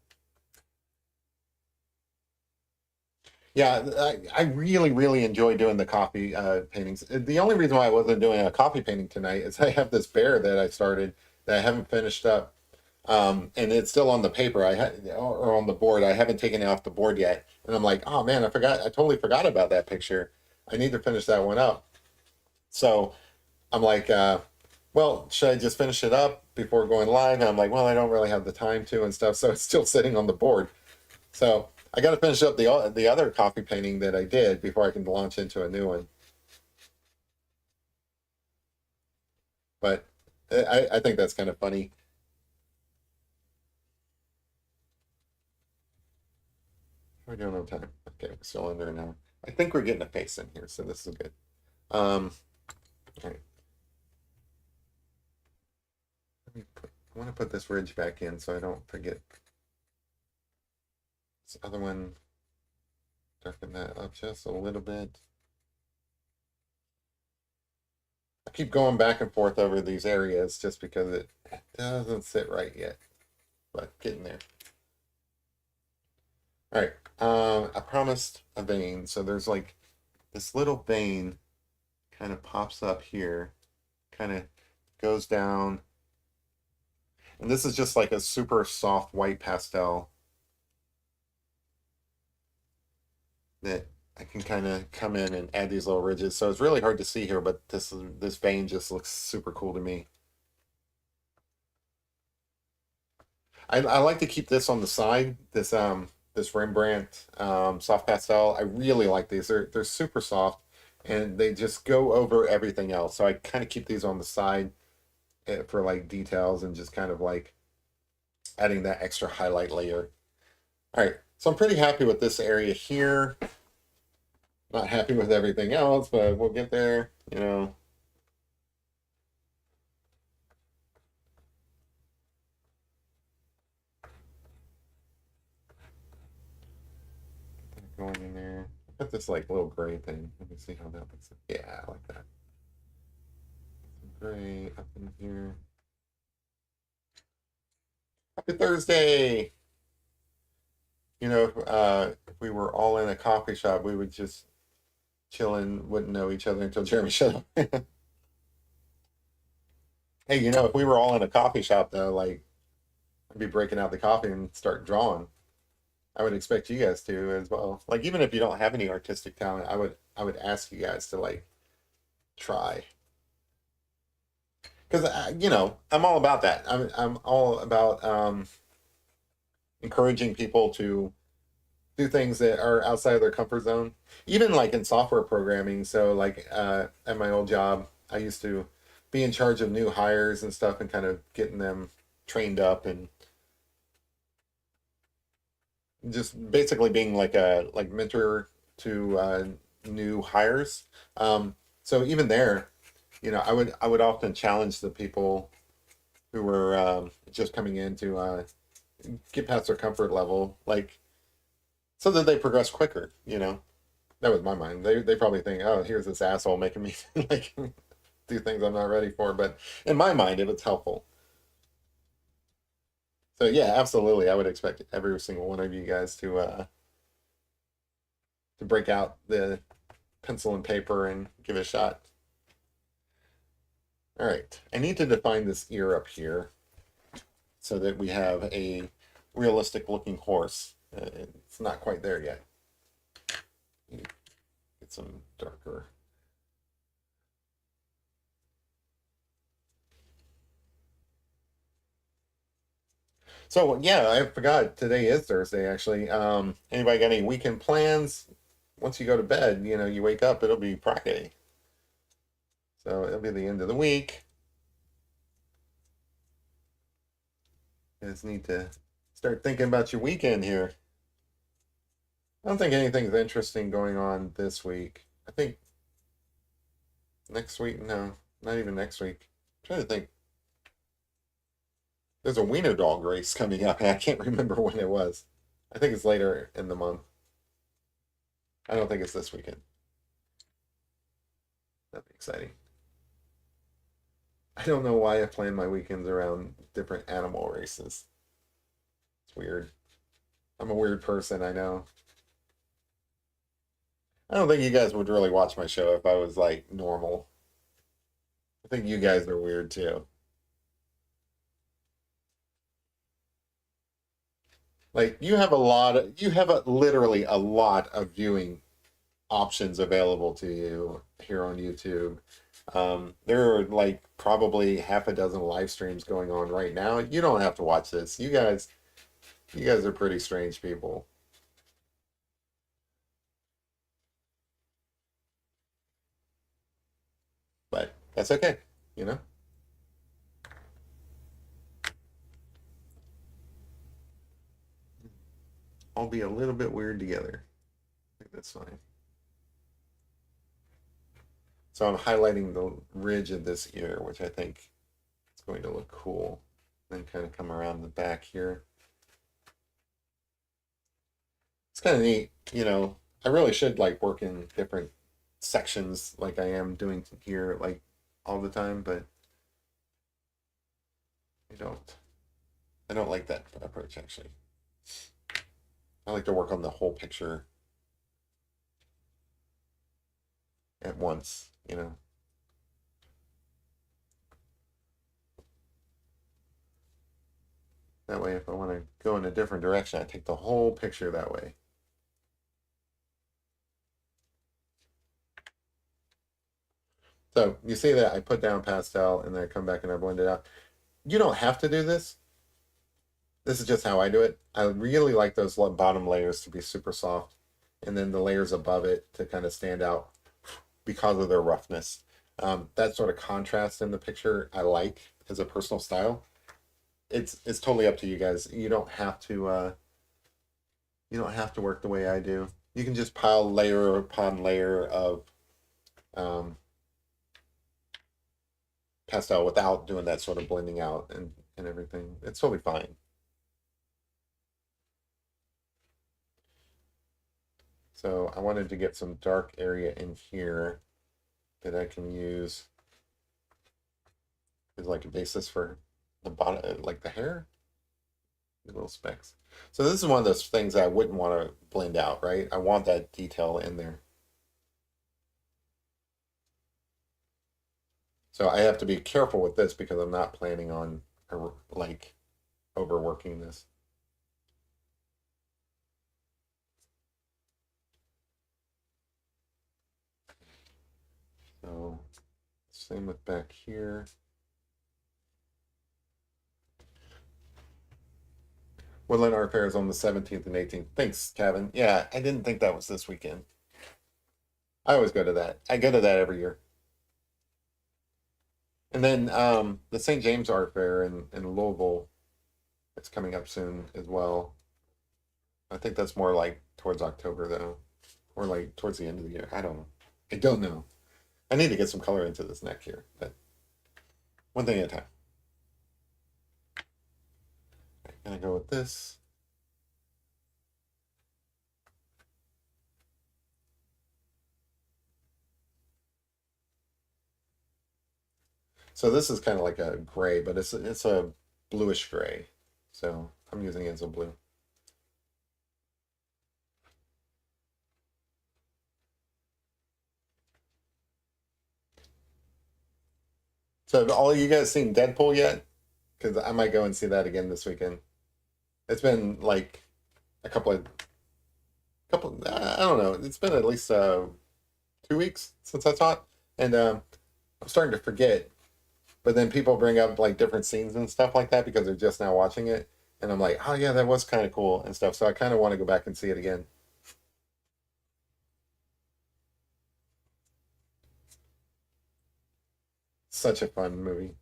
Yeah, I really, really enjoy doing the coffee paintings. The only reason why I wasn't doing a coffee painting tonight is I have this bear that I started that I haven't finished up. And it's still on the paper. I had or on the board. I haven't taken it off the board yet. And I'm like, oh man, I forgot. I totally forgot about that picture. I need to finish that one up. So I'm like, well, should I just finish it up before going live? And I'm like, well, I don't really have the time to and stuff. So it's still sitting on the board. So I got to finish up the other coffee painting that I did before I can launch into a new one. But I think that's kind of funny. We're doing on time. Okay, we're still under an hour. I think we're getting a face in here, so this is good. All right. I want to put this ridge back in so I don't forget. This other one, darken that up just a little bit. I keep going back and forth over these areas just because it doesn't sit right yet, but getting there. All right, I promised a vein, so there's like this little vein kind of pops up here, kind of goes down, and this is just like a super soft white pastel that I can kind of come in and add these little ridges. So it's really hard to see here, but this vein just looks super cool to me. I like to keep this on the side. This Rembrandt soft pastel. I really like these. They're super soft, and they just go over everything else. So I kind of keep these on the side for like details and just kind of like adding that extra highlight layer. All right, so I'm pretty happy with this area here. Not happy with everything else, but we'll get there, you know. Going in there. Put this like little gray thing. Let me see how that looks. Yeah, I like that. gray up in here. Happy Thursday! If we were all in a coffee shop, we would just chill and wouldn't know each other until Jeremy shut up. Hey, if we were all in a coffee shop though, like I'd be breaking out the coffee and start drawing. I would expect you guys to as well. Like even if you don't have any artistic talent, I would ask you guys to like try. Because I'm all about that. I'm all about encouraging people to do things that are outside of their comfort zone, even like in software programming. So like at my old job, I used to be in charge of new hires and stuff and kind of getting them trained up and just basically being like a like mentor to new hires. So even there, I would often challenge the people who were just coming in to get past their comfort level, like so that they progress quicker. That was my mind. They probably think, oh, here's this asshole making me like do things I'm not ready for. But in my mind, it was helpful. So yeah, absolutely, I would expect every single one of you guys to break out the pencil and paper and give it a shot. All right, I need to define this ear up here so that we have a realistic looking horse. It's not quite there yet. Get some darker. So yeah, I forgot today is Thursday actually. Anybody got any weekend plans? Once you go to bed, you wake up, it'll be Friday. So it'll be the end of the week. You just need to start thinking about your weekend here. I don't think anything's interesting going on this week. I think next week, no, not even next week. I'm trying to think. There's a wiener dog race coming up, and I can't remember when it was. I think it's later in the month. I don't think it's this weekend. That'd be exciting. I don't know why I plan my weekends around different animal races. It's weird. I'm a weird person, I know. I don't think you guys would really watch my show if I was like normal. I think you guys are weird too. Like you have literally a lot of viewing options available to you here on YouTube. There are like probably half a dozen live streams going on right now. You don't have to watch this. You guys are pretty strange people, but that's okay. You know, I'll be a little bit weird together. I think that's fine. So I'm highlighting the ridge of this ear, which I think is going to look cool. Then kind of come around the back here. It's kind of neat. I really should like work in different sections like I am doing here like all the time, but I don't. I don't like that approach actually. I like to work on the whole picture at once. That way, if I want to go in a different direction, I take the whole picture that way. So you see that I put down pastel and then I come back and I blend it out. You don't have to do this. This is just how I do it. I really like those bottom layers to be super soft and then the layers above it to kind of stand out because of their roughness. That sort of contrast in the picture I like as a personal style. It's totally up to you guys. You don't have to work the way I do. You can just pile layer upon layer of um, pastel without doing that sort of blending out and everything. It's totally fine. So I wanted to get some dark area in here that I can use is like a basis for the bottom, like the hair, the little specks. So this is one of those things I wouldn't want to blend out, right? I want that detail in there. So I have to be careful with this because I'm not planning on like overworking this. So same with back here. Woodland Art Fair is on the 17th and 18th. Thanks, Kevin. Yeah, I didn't think that was this weekend. I always go to that. I go to that every year. And then the St. James Art Fair in Louisville, it's coming up soon as well. I think that's more like towards October though, or like towards the end of the year. I don't know. I don't know. I need to get some color into this neck here, but one thing at a time. I'm gonna go with this. So this is kind of like a gray, but it's a bluish gray. So I'm using it as a blue. So have all of you guys seen Deadpool yet? Because I might go and see that again this weekend. It's been like a couple. I don't know. It's been at least 2 weeks since I saw it, and I'm starting to forget. But then people bring up like different scenes and stuff like that because they're just now watching it, and I'm like, oh yeah, that was kind of cool and stuff. So I kind of want to go back and see it again. Such a fun movie.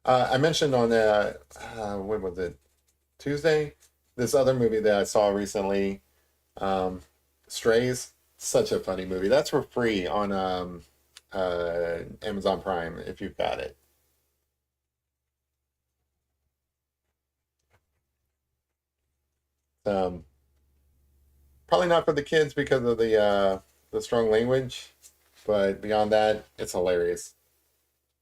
I mentioned on when was it? Tuesday? This other movie that I saw recently, um, Strays. Such a funny movie. That's for free on Amazon Prime if you've got it. Um, Probably not for the kids because of the strong language, but beyond that, it's hilarious.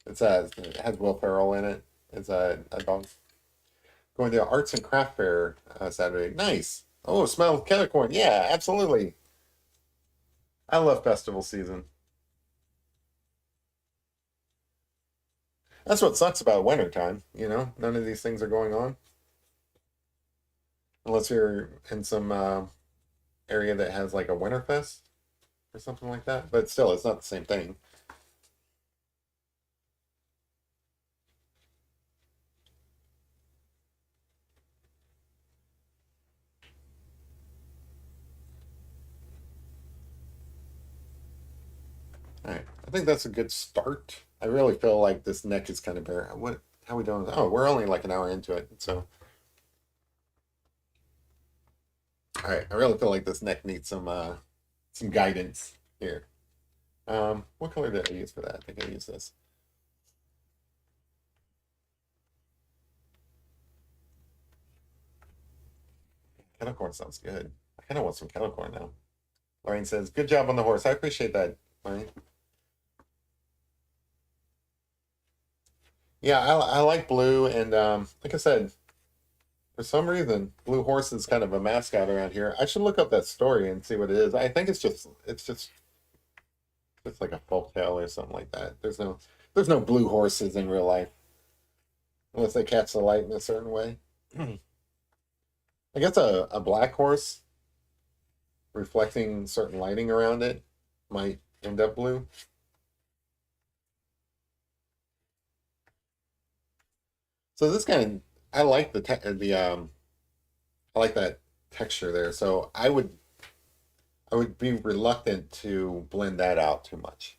It has Will Ferrell in it. It's a dog going to Arts and Craft Fair Saturday. Nice. Oh, smell kettle corn. Yeah, absolutely. I love festival season. That's what sucks about wintertime, you know? None of these things are going on unless you're in some area that has like a Winterfest or something like that. But still, it's not the same thing. All right, I think that's a good start. I really feel like this neck is kind of bare. What? How we doing? Oh, we're only like an hour into it, so all right. I really feel like this neck needs some guidance here. What color did I use for that? I think I used this. Kettle corn sounds good. I kind of want some kettle corn now. Lorraine says, "Good job on the horse." I appreciate that, Lorraine. Yeah, I like blue, and like I said, for some reason, Blue Horse is kind of a mascot around here. I should look up that story and see what it is. I think it's like a folk tale or something like that. There's no blue horses in real life unless they catch the light in a certain way. I guess a black horse reflecting certain lighting around it might end up blue. So this kind of I like the I like that texture there. So I would be reluctant to blend that out too much.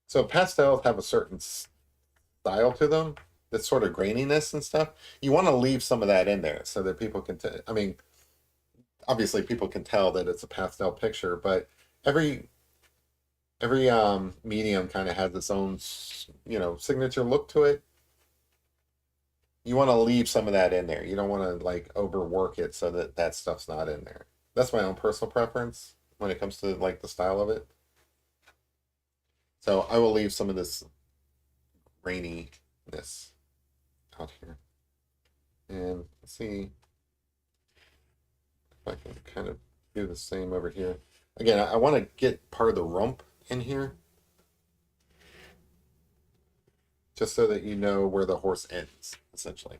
So pastels have a certain style to them, that sort of graininess and stuff. You want to leave some of that in there so that people can. I mean, obviously people can tell that it's a pastel picture, but every every medium kind of has its own signature look to it. You want to leave some of that in there. You don't want to like overwork it so that that stuff's not in there. That's my own personal preference when it comes to like the style of it. So I will leave some of this graininess out here. And let's see if I can kind of do the same over here. Again, I want to get part of the rump in here, just so that you know where the horse ends, essentially.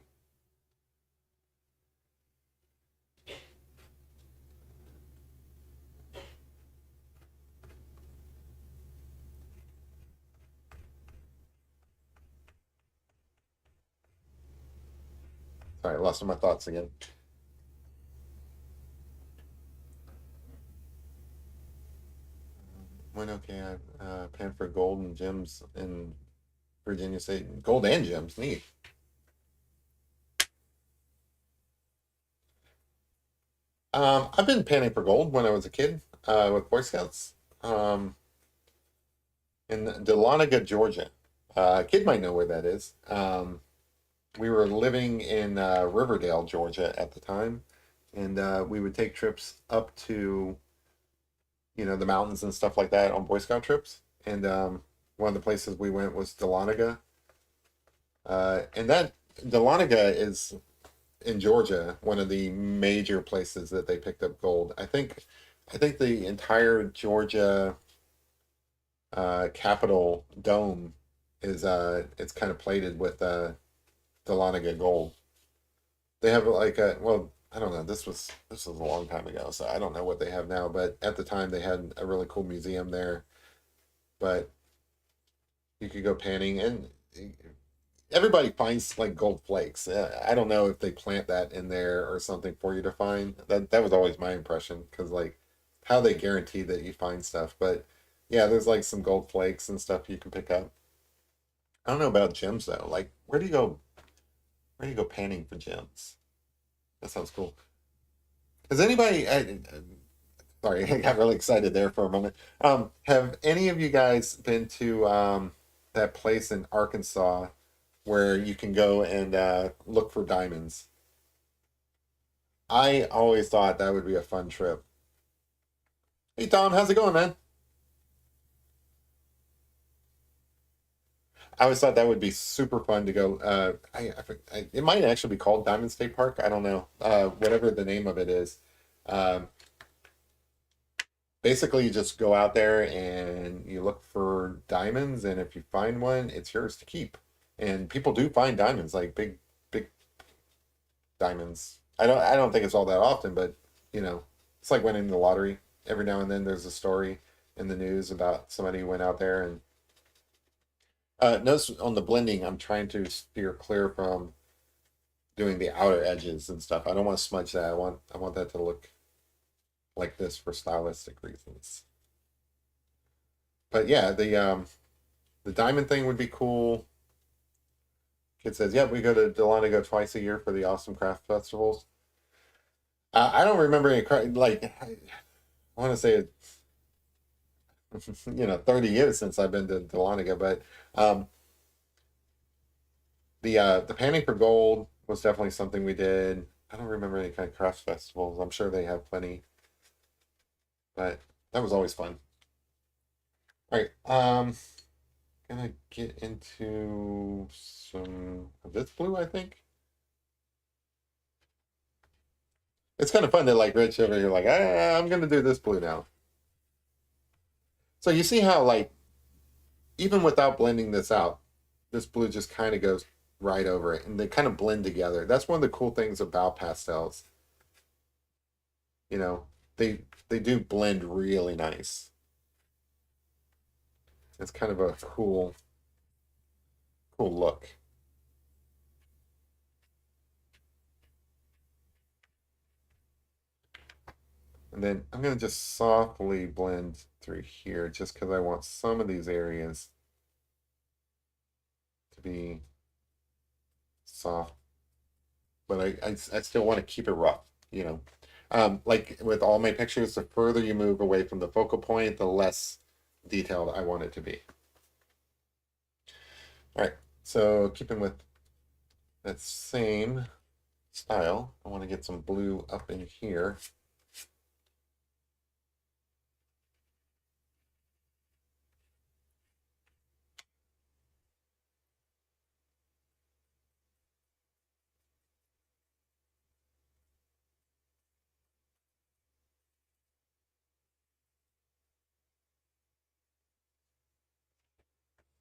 Sorry, I lost my thoughts again. When okay, I pan for gold and gems in Virginia State. Gold and gems, neat. I've been panning for gold when I was a kid with Boy Scouts in Dahlonega, Georgia. A kid might know where that is. We were living in Riverdale, Georgia at the time, and we would take trips up to the mountains and stuff like that on Boy Scout trips. And one of the places we went was Dahlonega, and that Dahlonega is in Georgia, one of the major places that they picked up gold. I think the entire Georgia Capitol dome is it's kind of plated with Dahlonega gold. They have like a well, I don't know. This was a long time ago, so I don't know what they have now. But at the time, they had a really cool museum there. But you could go panning, and everybody finds like gold flakes. I don't know if they plant that in there or something for you to find. That was always my impression because like how they guarantee that you find stuff. But yeah, there's like some gold flakes and stuff you can pick up. I don't know about gems though. Like where do you go panning for gems? That sounds cool. Has anybody? Sorry, I got really excited there for a moment. Have any of you guys been to that place in Arkansas where you can go and look for diamonds? I always thought that would be a fun trip. Hey Tom, how's it going, man? I always thought that would be super fun to go. It might actually be called Diamond State Park. I don't know. Whatever the name of it is. Um, Basically, you just go out there and you look for diamonds, and if you find one, it's yours to keep. And people do find diamonds, like big diamonds. I don't think it's all that often, but you know, it's like winning the lottery. Every now and then, there's a story in the news about somebody who went out there and notice on the blending, I'm trying to steer clear from doing the outer edges and stuff. I don't want to smudge that. I want that to look like this for stylistic reasons. But yeah, the diamond thing would be cool. Kid says, "Yeah, we go to Delana twice a year for the awesome craft festivals." I don't remember any like I want to say 30 years since I've been to Dahlonega, but um, the panning for gold was definitely something we did. I don't remember any kind of craft festivals. I'm sure they have plenty, but that was always fun. All right, gonna get into some of this blue. I think it's kind of fun to like Rich over here, like I'm gonna do this blue now. So you see how like even without blending this out, this blue just kind of goes right over it, and they kind of blend together. That's one of the cool things about pastels. You know, they do blend really nice. It's kind of a cool look. And then I'm gonna just softly blend through here, just because I want some of these areas to be soft, but I still want to keep it rough. You know, like with all my pictures, the further you move away from the focal point, the less detailed I want it to be. All right, so keeping with that same style, I want to get some blue up in here.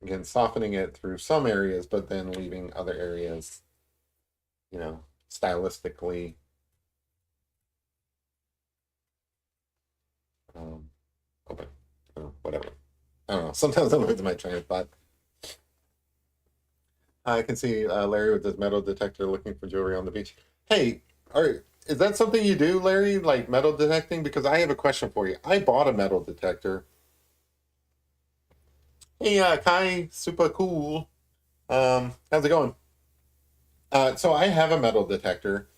Again, softening it through some areas, but then leaving other areas, you know, stylistically um, open. Whatever. I don't know. Sometimes I lose my train of thought. I can see Larry with his metal detector looking for jewelry on the beach. Hey, is that something you do, Larry? Like metal detecting? Because I have a question for you. I bought a metal detector. Hey, Kai, super cool. How's it going? So I have a metal detector,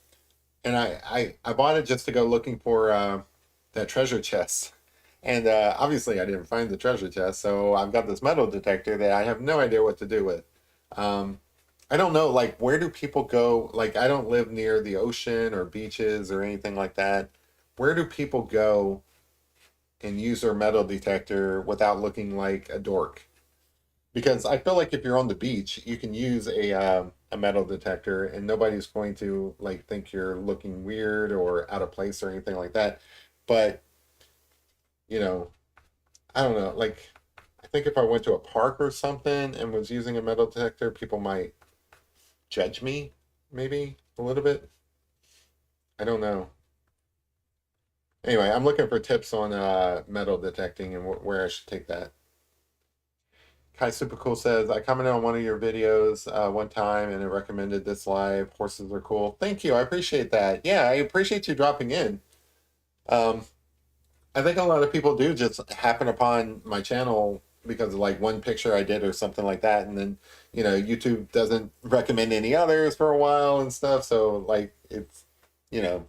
and I bought it just to go looking for that treasure chest. And obviously, I didn't find the treasure chest, so I've got this metal detector that I have no idea what to do with. Um, I don't know, like, where do people go? Like, I don't live near the ocean or beaches or anything like that. Where do people go and use their metal detector without looking like a dork? Because I feel like if you're on the beach, you can use a metal detector and nobody's going to like think you're looking weird or out of place or anything like that. But, you know, I don't know, like I think if I went to a park or something and was using a metal detector, people might judge me, maybe a little bit. I don't know. Anyway, I'm looking for tips on metal detecting and where I should take that. Kai Super Cool says, I commented on one of your videos one time and it recommended this live. Horses are cool. Thank you. I appreciate that. Yeah, I appreciate you dropping in. Um, I think a lot of people do just happen upon my channel because of like one picture I did or something like that. And then, YouTube doesn't recommend any others for a while and stuff. So, like, it's, you know,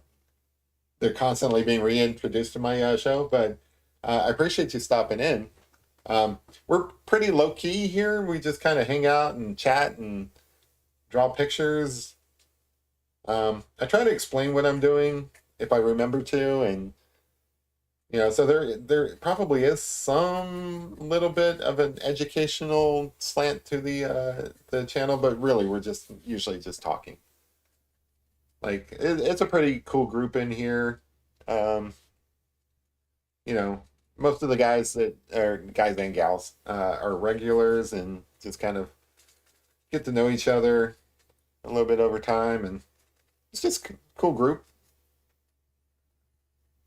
they're constantly being reintroduced to my show. But I appreciate you stopping in. We're pretty low key here. We just kind of hang out and chat and draw pictures. I try to explain what I'm doing if I remember to, and so there probably is some little bit of an educational slant to the channel, but really we're just usually just talking. Like it's a pretty cool group in here. Um, you know, Most of the guys that are guys and gals are regulars and just kind of get to know each other a little bit over time, and it's just a cool group.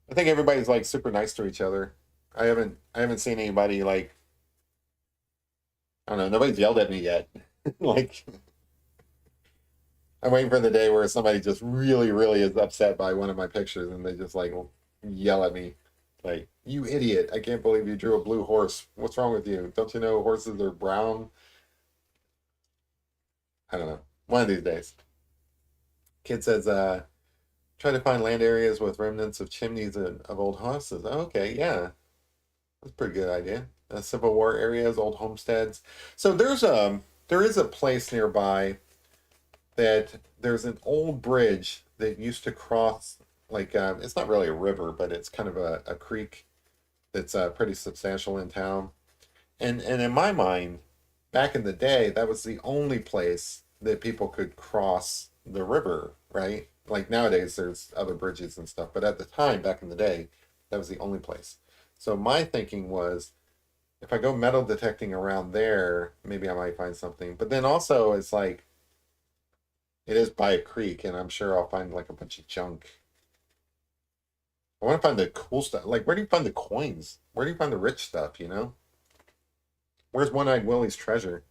I think everybody's like super nice to each other. I haven't seen anybody like I don't know. Nobody's yelled at me yet. Like I'm waiting for the day where somebody just really, really is upset by one of my pictures and they just like yell at me, like "You idiot! I can't believe you drew a blue horse. What's wrong with you? Don't you know horses are brown?" I don't know. One of these days. Kid says, try to find land areas with remnants of chimneys of old houses. Okay, yeah, that's a pretty good idea. Civil War areas, old homesteads. So there is a place nearby that there's an old bridge that used to cross like it's not really a river, but it's kind of a creek that's pretty substantial in town. And in my mind, back in the day, that was the only place that people could cross the river, right? Like nowadays, there's other bridges and stuff, but at the time, back in the day, that was the only place. So my thinking was, if I go metal detecting around there, maybe I might find something. But then also, it's like it is by a creek, and I'm sure I'll find like a bunch of junk. I want to find the cool stuff. Like, where do you find the coins? Where do you find the rich stuff? Where's One-Eyed Willie's treasure?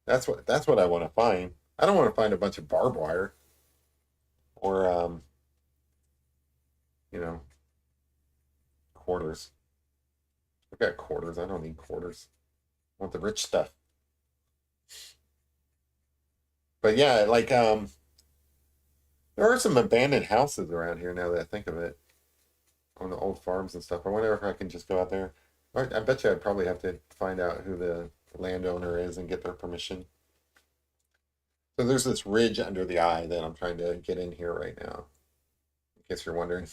That's what I want to find. I don't want to find a bunch of barbed wire or you know, quarters. I've got quarters. I don't need quarters. I want the rich stuff. But yeah, like there are some abandoned houses around here now that I think of it, on the old farms and stuff. I wonder if I can just go out there. I bet you I'd probably have to find out who the landowner is and get their permission. So there's this ridge under the eye that I'm trying to get in here right now, in case you're wondering.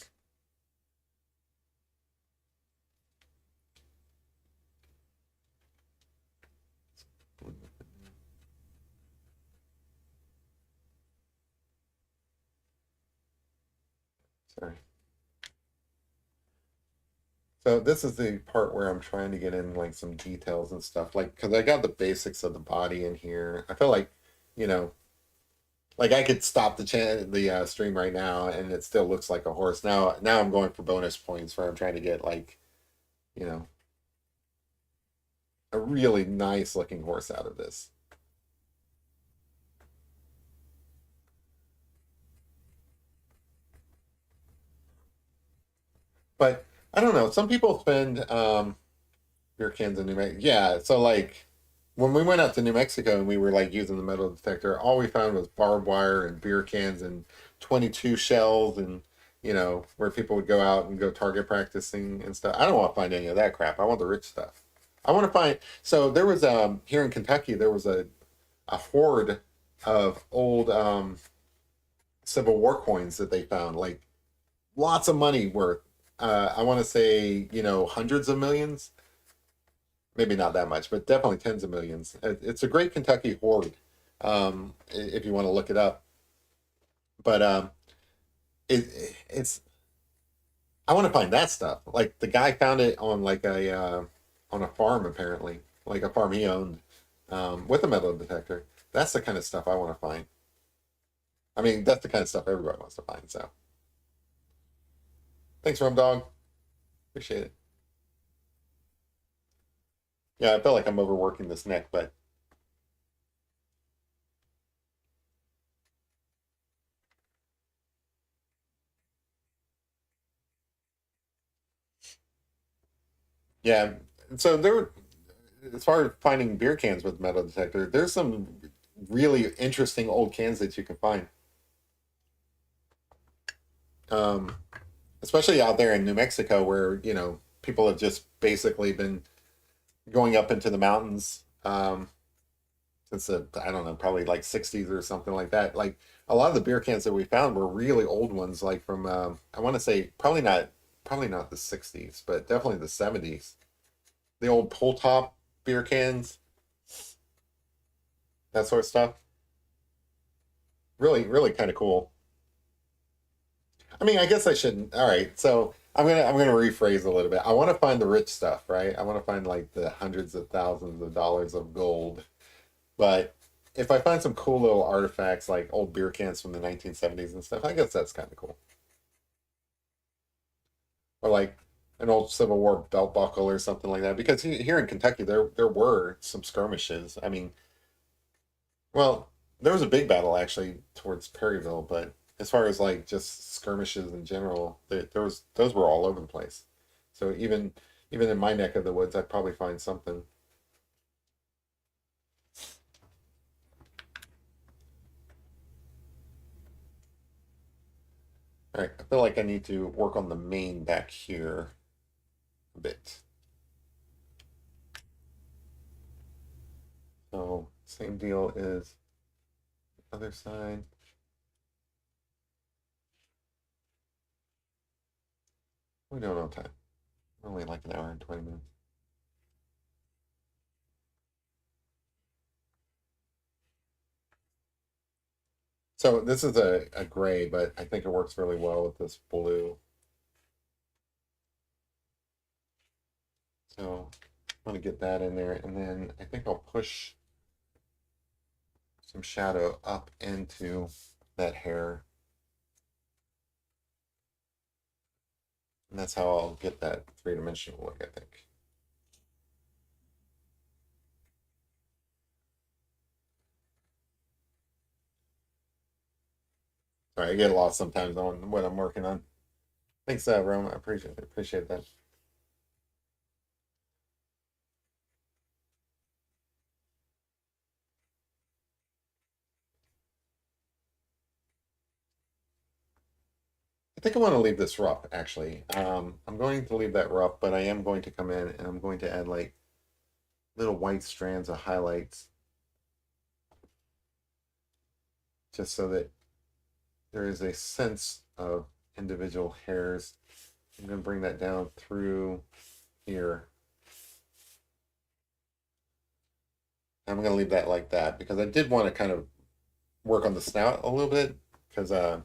Sorry. So this is the part where I'm trying to get in like some details and stuff, like because I got the basics of the body in here. I feel like, you know, like I could stop the stream right now and it still looks like a horse. Now I'm going for bonus points where I'm trying to get like, you know, a really nice looking horse out of this. But I don't know. Some people spend beer cans in New Mexico. Yeah, so like when we went out to New Mexico and we were like using the metal detector, all we found was barbed wire and beer cans and 22 shells and where people would go out and go target practicing and stuff. I don't want to find any of that crap. I want the rich stuff. I want to find. So there was here in Kentucky there was a hoard of old Civil War coins that they found, like lots of money worth. I want to say hundreds of millions, maybe not that much, but definitely tens of millions. It's a great Kentucky hoard, if you want to look it up. But it's I want to find that stuff. Like the guy found it on like a on a farm apparently, like a farm he owned, with a metal detector. That's the kind of stuff I want to find. I mean, that's the kind of stuff everybody wants to find. So thanks, Rum Dog. Appreciate it. Yeah, I feel like I'm overworking this neck, but yeah. So as far as finding beer cans with metal detector, there's some really interesting old cans that you can find. Um, Especially out there in New Mexico, where people have just basically been going up into the mountains since the I don't know, probably like '60s or something like that. Like a lot of the beer cans that we found were really old ones, like from I want to say probably not the '60s, but definitely the '70s. The old pull top beer cans, that sort of stuff. Really, really kind of cool. I mean, I guess I shouldn't. All right, so I'm gonna rephrase a little bit. I want to find the rich stuff, right? I want to find like the hundreds of thousands of dollars of gold. But if I find some cool little artifacts like old beer cans from the 1970s and stuff, I guess that's kind of cool. Or like an old Civil War belt buckle or something like that. Because here in Kentucky, there were some skirmishes. I mean, well, there was a big battle actually towards Perryville, but as far as like just skirmishes in general, there was those were all over the place. So even in my neck of the woods, I'd probably find something. All right, I feel like I need to work on the mane back here a bit. So same deal is other side. We're doing on time. Only like an hour and 20 minutes. So this is a gray, but I think it works really well with this blue. So I'm gonna get that in there, and then I think I'll push some shadow up into that hair. And that's how I'll get that three-dimensional look, I think. Sorry, I get lost sometimes on what I'm working on. Thanks, Rome. I appreciate that. I think I want to leave this rough, actually. I'm going to leave that rough, but I am going to come in and I'm going to add like little white strands of highlights just so that there is a sense of individual hairs. I'm going to bring that down through here. I'm going to leave that like that because I did want to kind of work on the snout a little bit because I'm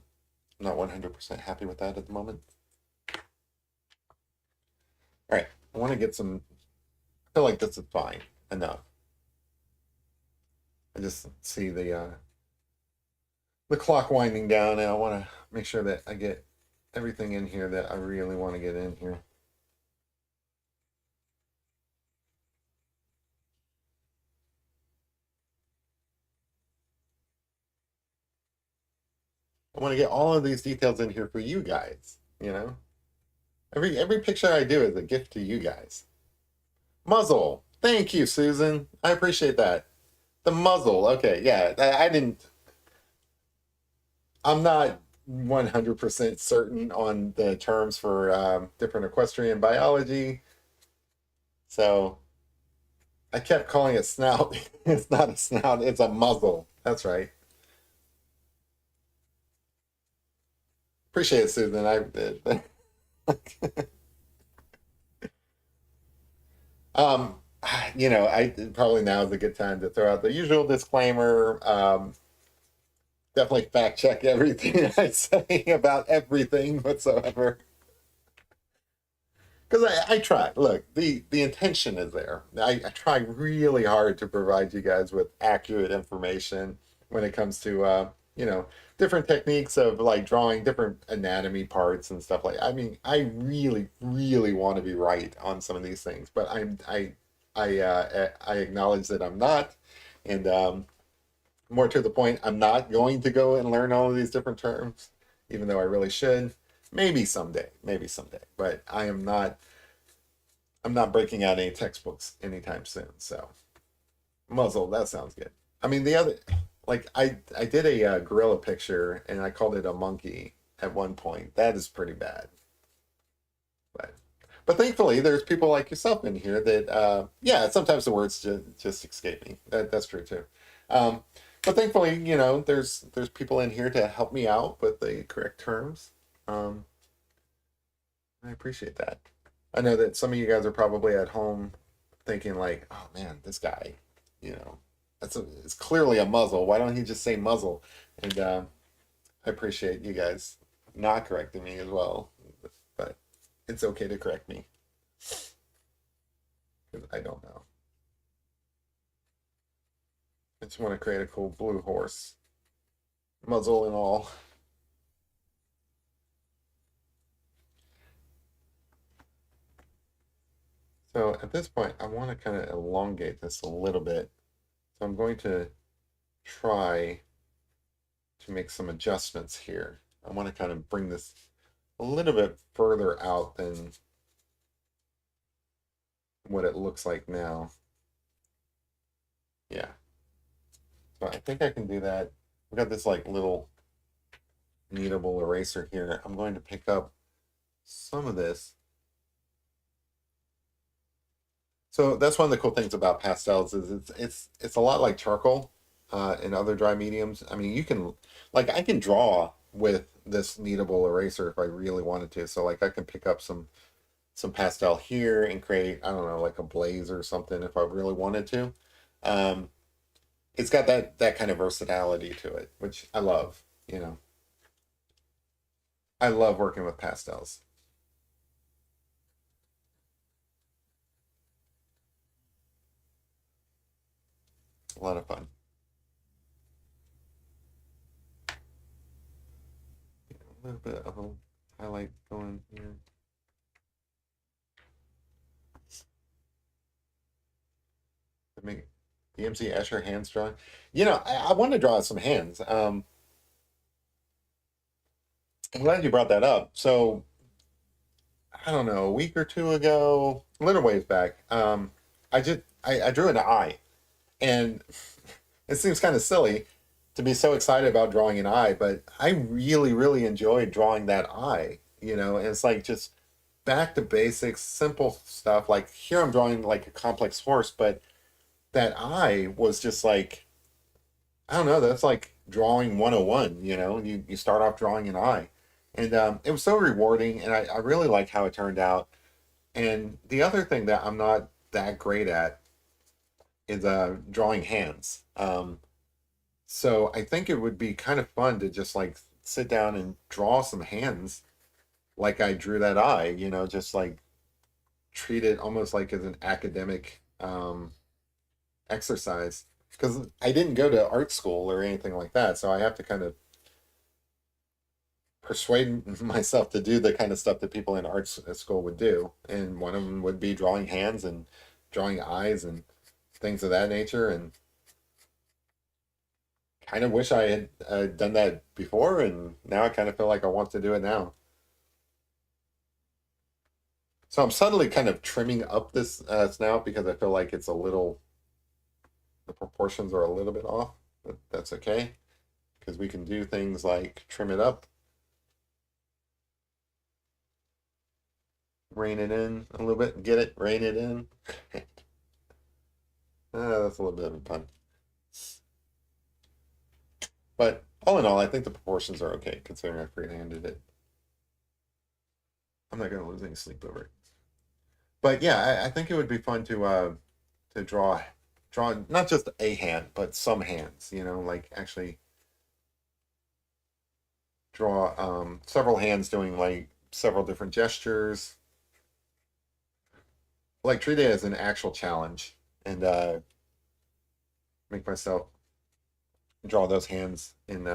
not 100% happy with that at the moment. All right, I want to get some. I feel like this is fine enough. I just see the clock winding down, and I want to make sure that I get everything in here that I really want to get in here. I want to get all of these details in here for you guys, you know? Every picture I do is a gift to you guys. Muzzle. Thank you, Susan. I appreciate that. The muzzle. Okay, yeah. I didn't I'm not 100% certain on the terms for different equestrian biology. So I kept calling it snout. It's not a snout, it's a muzzle. That's right. Appreciate it, Susan. um, I probably now is a good time to throw out the usual disclaimer. Definitely fact check everything I say about everything whatsoever. Because I try. Look, the intention is there. I try really hard to provide you guys with accurate information when it comes to different techniques of like drawing different anatomy parts and stuff like. I mean, I really, really want to be right on some of these things, but I acknowledge that I'm not, and more to the point, I'm not going to go and learn all of these different terms, even though I really should. Maybe someday, but I'm not breaking out any textbooks anytime soon. So muzzle, that sounds good. I mean, the other, like I did a gorilla picture and I called it a monkey at one point. That is pretty bad. But but thankfully, there's people like yourself in here that yeah, sometimes the words just escape me. That's true too. Um, but thankfully, there's people in here to help me out with the correct terms. Um, I appreciate that. I know that some of you guys are probably at home thinking like, "Oh man, this guy, you know, it's clearly a muzzle. Why don't he just say muzzle?" And I appreciate you guys not correcting me as well, but it's okay to correct me because I don't know. I just want to create a cool blue horse, muzzle and all. So at this point, I want to kind of elongate this a little bit. So I'm going to try to make some adjustments here. I want to kind of bring this a little bit further out than what it looks like now. Yeah. So I think I can do that. I've got this like little kneadable eraser here. I'm going to pick up some of this. So that's one of the cool things about pastels is it's a lot like charcoal and other dry mediums. I mean, you can like I can draw with this kneadable eraser if I really wanted to. So like I can pick up some pastel here and create, I don't know, like a blaze or something if I really wanted to. Um, it's got that kind of versatility to it, which I love, you know. I love working with pastels. A lot of fun. A little bit of a highlight going here. To make DMC Escher hands drawing. I want to draw some hands. I'm glad you brought that up. So I don't know, a week or two ago, a little ways back, I drew an eye, and it seems kind of silly to be so excited about drawing an eye, but I really, really enjoyed drawing that eye. And it's like just back to basics, simple stuff. Like here, I'm drawing like a complex horse, but that eye was just like I don't know. That's like drawing 101. You start off drawing an eye, and it was so rewarding, and I really like how it turned out. And the other thing that I'm not that great at is drawing hands. So I think it would be kind of fun to just like sit down and draw some hands like I drew that eye, just like treat it almost like as an academic exercise because I didn't go to art school or anything like that, so I have to kind of persuade myself to do the kind of stuff that people in school would do, and one of them would be drawing hands and drawing eyes and things of that nature, and kind of wish I had done that before, and now I kind of feel like I want to do it now. So I'm subtly kind of trimming up this snout because I feel like it's a little, the proportions are a little bit off, but that's okay because we can do things like trim it up, rein it in a little bit, get it, rein it in. That's a little bit of a pun. But all in all, I think the proportions are okay considering I freehanded it. I'm not going to lose any sleep over it. But yeah, I think it would be fun to draw not just a hand, but some hands. You know, like actually draw several hands doing like several different gestures. Like treat it as an actual challenge and make myself draw those hands in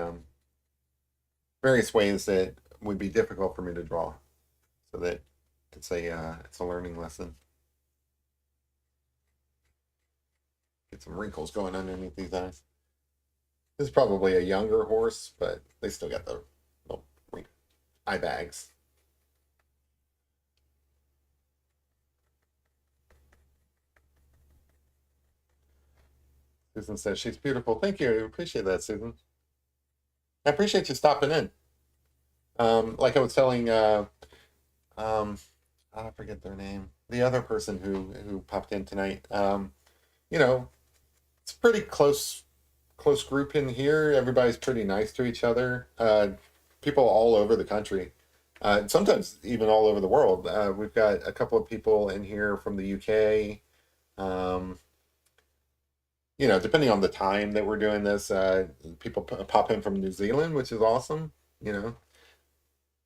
various ways that would be difficult for me to draw, so that it's a learning lesson. Get some wrinkles going underneath these eyes. This is probably a younger horse, but they still got the little eye bags. Susan says she's beautiful. Thank you. I appreciate that, Susan. I appreciate you stopping in. Like I was telling, um, I forget their name. The other person who popped in tonight. You know, it's a pretty close group in here. Everybody's pretty nice to each other. People all over the country, sometimes even all over the world. We've got a couple of people in here from the UK. Um, depending on the time that we're doing this, people pop in from New Zealand, which is awesome. You know,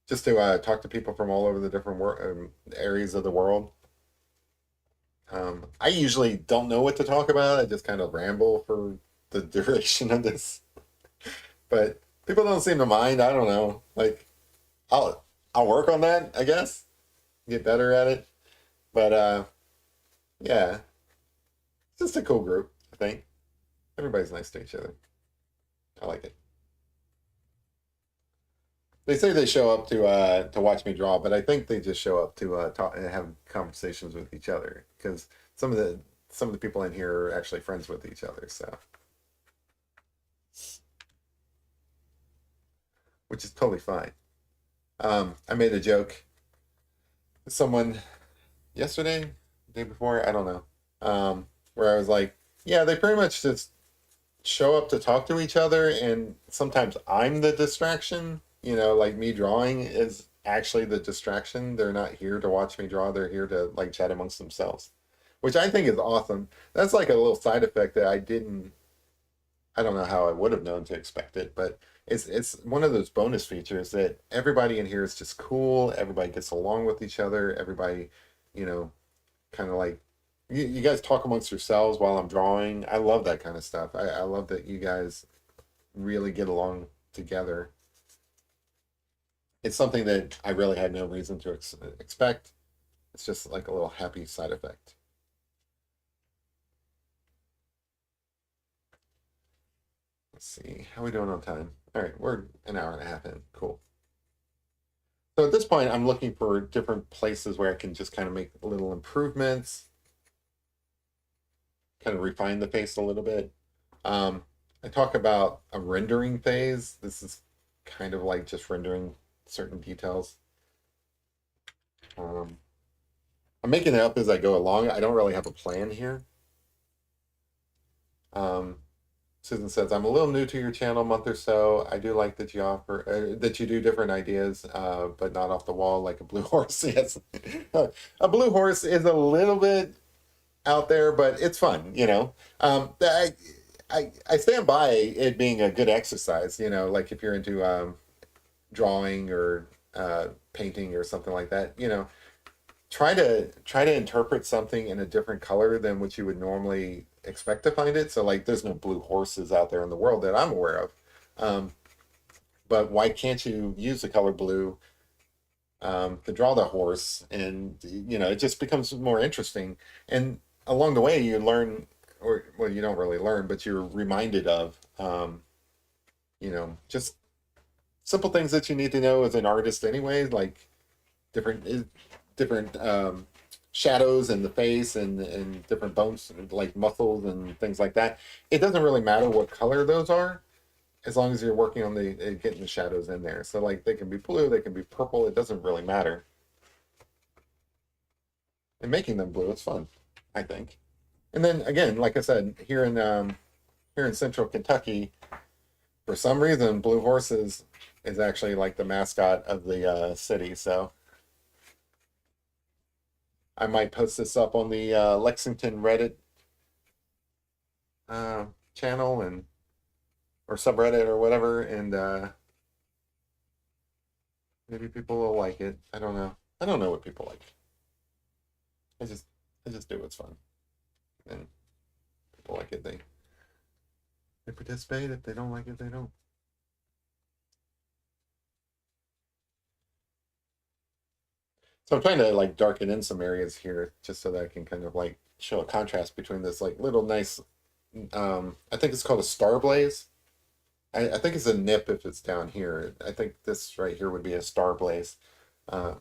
just to talk to people from all over the different areas of the world. I usually don't know what to talk about. I just kind of ramble for the duration of this, but people don't seem to mind. I don't know. Like, I'll work on that, I guess. Get better at it. But yeah, it's just a cool group, I think. Everybody's nice to each other. I like it. They say they show up to watch me draw, but I think they just show up to talk and have conversations with each other because some of the people in here are actually friends with each other, so which is totally fine. I made a joke with someone yesterday, day before, I don't know, where I was like, yeah, they pretty much just show up to talk to each other, and sometimes I'm the distraction. Like me drawing is actually the distraction. They're not here to watch me draw. They're here to like chat amongst themselves, which I think is awesome. That's like a little side effect that I don't know how I would have known to expect it, but it's one of those bonus features that everybody in here is just cool. Everybody gets along with each other. Everybody, you know, kind of like you guys talk amongst yourselves while I'm drawing. I love that kind of stuff. I love that you guys really get along together. It's something that I really had no reason to expect. It's just like a little happy side effect. Let's see, how are we doing on time? All right, we're an hour and a half in. Cool. So at this point, I'm looking for different places where I can just kind of make little improvements, kind of refine the face a little bit. I talk about a rendering phase. This is kind of like just rendering certain details. Um, I'm making it up as I go along. I don't really have a plan here. Um, Susan says, I'm a little new to your channel, month or so. I do like that you offer that you do different ideas, but not off the wall like a blue horse. Yes, a blue horse is a little bit out there, but it's fun. I stand by it being a good exercise. Like if you're into drawing or painting or something like that. try to interpret something in a different color than what you would normally expect to find it. So like there's no blue horses out there in the world that I'm aware of. Um, but why can't you use the color blue to draw the horse? And it just becomes more interesting. And along the way, you learn, or well, you don't really learn, but you're reminded of, just simple things that you need to know as an artist, anyway, like different different shadows in the face and different bones, like muscles and things like that. It doesn't really matter what color those are, as long as you're working on the getting the shadows in there. So like they can be blue, they can be purple. It doesn't really matter. And making them blue is fun, I think. And then again, like I said, here in Central Kentucky, for some reason, Blue Horses is actually like the mascot of the city. So I might post this up on the Lexington Reddit uh, channel and or subreddit or whatever, and maybe people will like it. I don't know. I don't know what people like. I just I just do what's fun, and people like it. They participate. If they don't like it, they don't. So I'm trying to like darken in some areas here just so that I can kind of like show a contrast between this like little nice I think it's called a star blaze. I think it's a nip if it's down here. I think this right here would be a star blaze. Uh,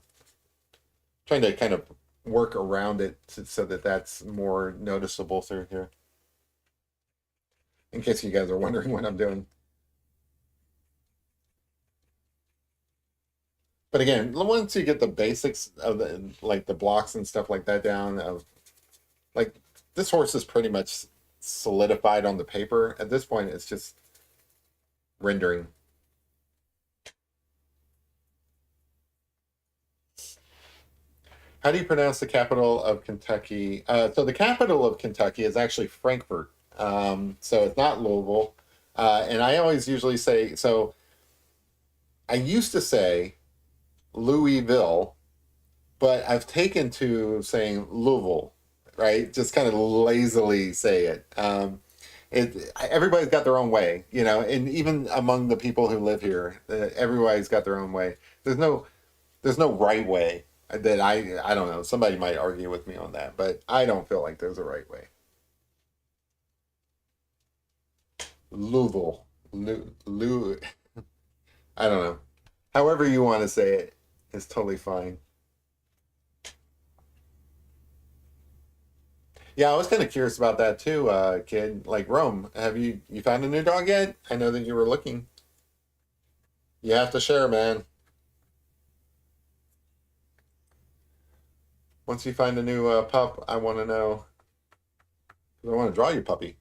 Trying to kind of work around it so that that's more noticeable through here. In case you guys are wondering what I'm doing. But again, once you get the basics of the like the blocks and stuff like that down, of like this horse is pretty much solidified on the paper. At this point, it's just rendering. How do you pronounce the capital of Kentucky? So the capital of Kentucky is actually Frankfort. So it's not Louisville. And I always usually say, so I used to say Louisville, but I've taken to saying Louisville, right? Just kind of lazily say it. Everybody's got their own way, and even among the people who live here, everybody's got their own way. There's no right way. That I don't know. Somebody might argue with me on that, but I don't feel like there's a right way. Louisville, I don't know. However you want to say it is totally fine. Yeah, I was kind of curious about that too, kid. Like Rome, have you found a new dog yet? I know that you were looking. You have to share, man. Once you find a new pup, I want to know. 'Cause I want to draw you, puppy.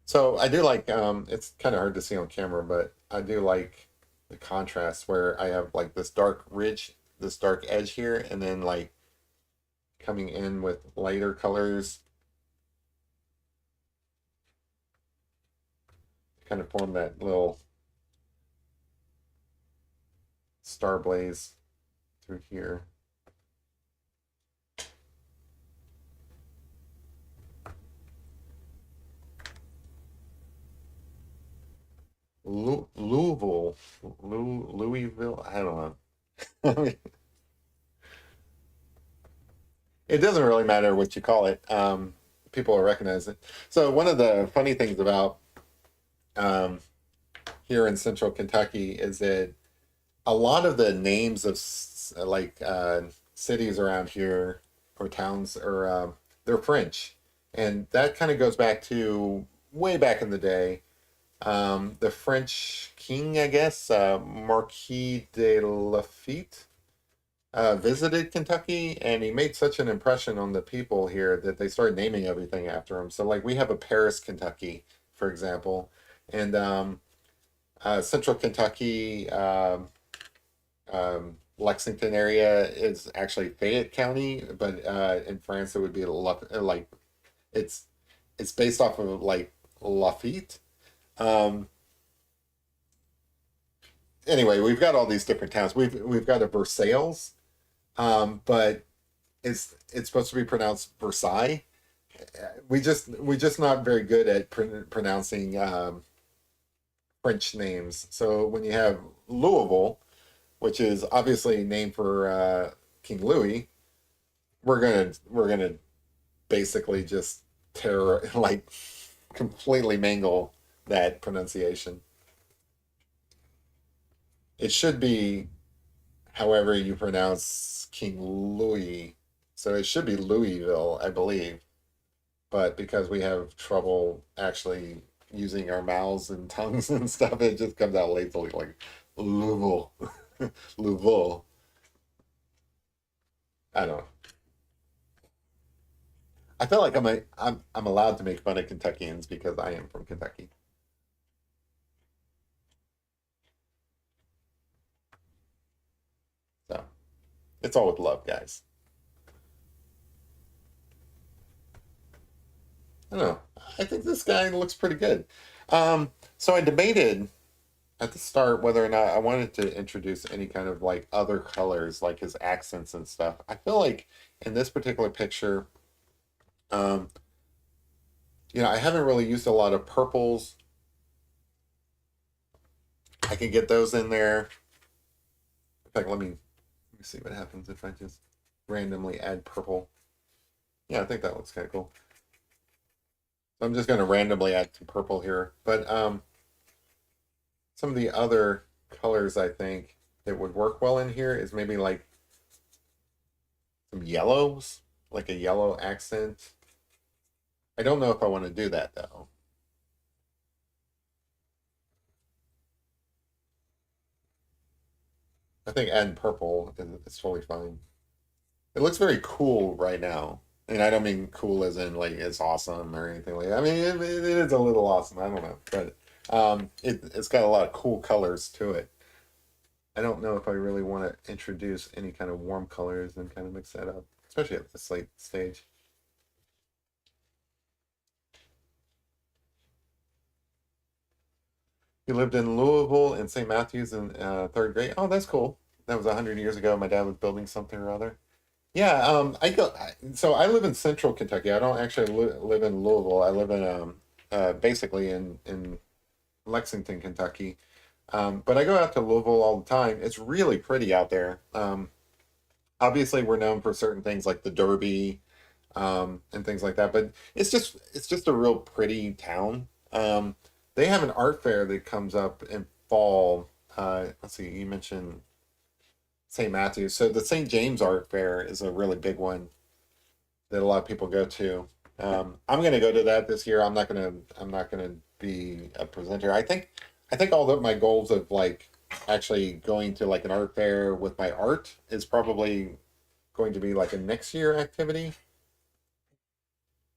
So I do like. It's kind of hard to see on camera, but I do like the contrast where I have like this dark ridge, this dark edge here, and then like coming in with lighter colors, kind of form that little star blaze through here. Louisville, Louisville. I don't know. I mean, it doesn't really matter what you call it. People will recognize it. So one of the funny things about um, here in Central Kentucky is that a lot of the names of like cities around here or towns are they're French, and that kind of goes back to way back in the day. The French king, I guess, Marquis de Lafitte, visited Kentucky, and he made such an impression on the people here that they started naming everything after him. So, like, we have a Paris, Kentucky, for example, and Central Kentucky, Lexington area is actually Fayette County, but in France it would be like it's it's based off of like Lafitte. Um, anyway, we've got all these different towns. We've got a Versailles, but it's supposed to be pronounced Versailles. We just not very good at pronouncing French names. So when you have Louisville, which is obviously named for King Louis, we're gonna basically just tear like completely mangle that pronunciation. It should be however you pronounce King Louis. So it should be Louisville, I believe. But because we have trouble actually using our mouths and tongues and stuff, it just comes out lazily like Louisville. Louisville. I don't know. I feel like I'm allowed to make fun of Kentuckians because I am from Kentucky. So it's all with love, guys. I don't know. I think this guy looks pretty good. So I debated at the start whether or not I wanted to introduce any kind of like other colors, like his accents and stuff. I feel like in this particular picture, um, I haven't really used a lot of purples. I can get those in there. In fact, let me see what happens if I just randomly add purple. Yeah, I think that looks kind of cool. So I'm just going to randomly add some purple here. But some of the other colors I think that would work well in here is maybe like some yellows, like a yellow accent. I don't know if I want to do that though. I think adding purple is totally fine. It looks very cool right now. And I don't mean cool as in like it's awesome or anything like that. I mean, it is a little awesome. I don't know. But it's got a lot of cool colors to it. I don't know if I really want to introduce any kind of warm colors and kind of mix that up, especially at this late stage. He lived in Louisville and St. Matthews in third grade. Oh, that's cool. That was 100 years ago. My dad was building something or other. Yeah, so I live in central Kentucky. I don't actually live in Louisville. I live in basically in Lexington, Kentucky. But I go out to Louisville all the time. It's really pretty out there. Obviously, we're known for certain things like the Derby, and things like that. But it's just a real pretty town. They have an art fair that comes up in fall. Let's see, you mentioned St. Matthews. So the St. James Art Fair is a really big one that a lot of people go to. I'm going to go to that this year. I'm not gonna be a presenter. I think all of my goals of like actually going to like an art fair with my art is probably going to be like a next year activity.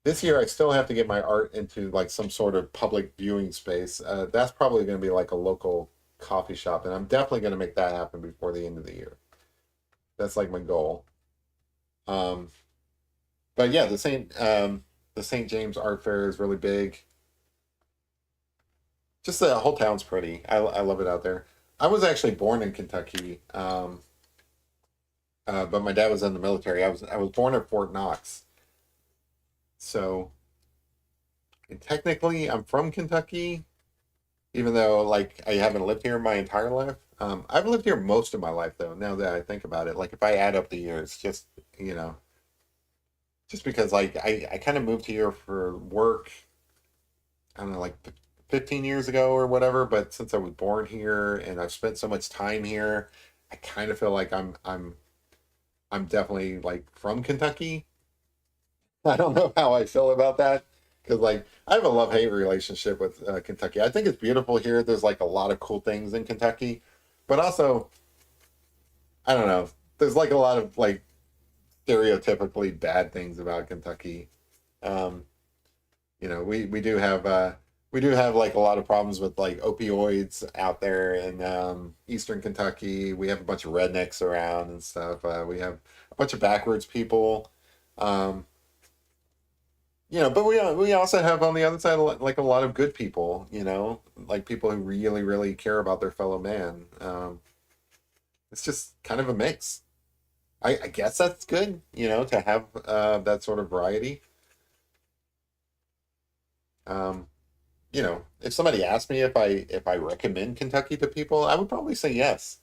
This year, I still have to get my art into like some sort of public viewing space. That's probably going to be like a local coffee shop, and I'm definitely going to make that happen before the end of the year. That's like my goal. Um, but yeah, the St. James Art Fair is really big. Just the whole town's pretty. I love it out there. I was actually born in Kentucky, but my dad was in the military. I was born at Fort Knox, so and technically I'm from Kentucky, even though like I haven't lived here my entire life. I've lived here most of my life though. Now that I think about it, like if I add up the years, you know, just because like I kind of moved here for work. I don't know, like 15 years ago or whatever. But since I was born here and I've spent so much time here, I kind of feel like I'm definitely like from Kentucky. I don't know how I feel about that because like I have a love hate relationship with Kentucky. I think it's beautiful here. There's like a lot of cool things in Kentucky, but also I don't know. There's like a lot of like stereotypically bad things about Kentucky. Um, we do have like a lot of problems with like opioids out there in eastern Kentucky. We have a bunch of rednecks around and stuff. We have a bunch of backwards people. Um, But we also have on the other side like a lot of good people, like people who really really care about their fellow man. It's just kind of a mix. I guess that's good, to have that sort of variety. Um, if somebody asked me if I recommend Kentucky to people, I would probably say yes.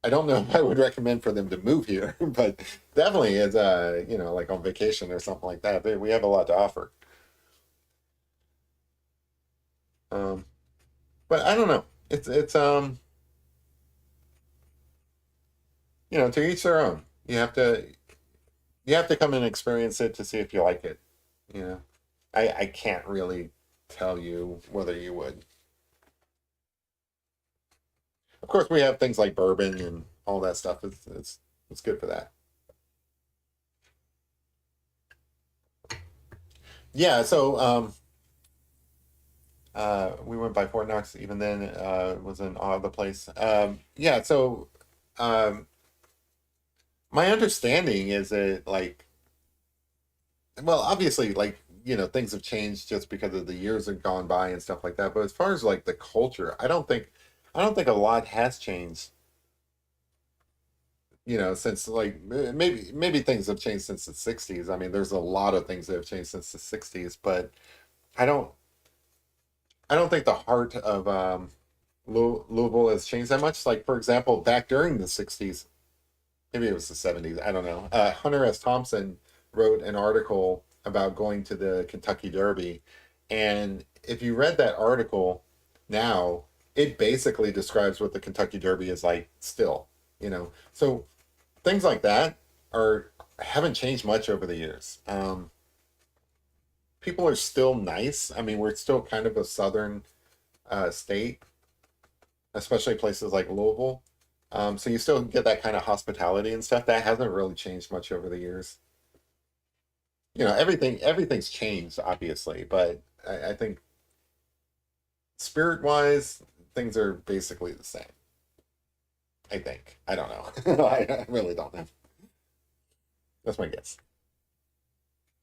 I don't know if I would recommend for them to move here, but definitely as like on vacation or something like that. We have a lot to offer. Um, but I don't know. It's to each their own. You have to come and experience it to see if you like it. You know, I can't really tell you whether you would. Of course, we have things like bourbon and all that stuff. It's good for that. Yeah. So we went by Fort Knox. Even then, it was an all the place. Yeah. So um, my understanding is that well, obviously, things have changed just because of the years have gone by and stuff like that. But as far as like the culture, I don't think a lot has changed. Since like maybe things have changed since the '60s. I mean, there's a lot of things that have changed since the '60s, but I don't I don't think the heart of Louisville has changed that much. Like for example, back during the '60s, maybe it was the '70s. I don't know. Hunter S. Thompson wrote an article about going to the Kentucky Derby, and if you read that article now, it basically describes what the Kentucky Derby is like still. So things like that are haven't changed much over the years. People are still nice. I mean, we're still kind of a southern state, especially places like Louisville. So you still get that kind of hospitality and stuff. That hasn't really changed much over the years. Everything's changed, obviously, but I think spirit wise, things are basically the same. I think. I don't know. I really don't know. That's my guess.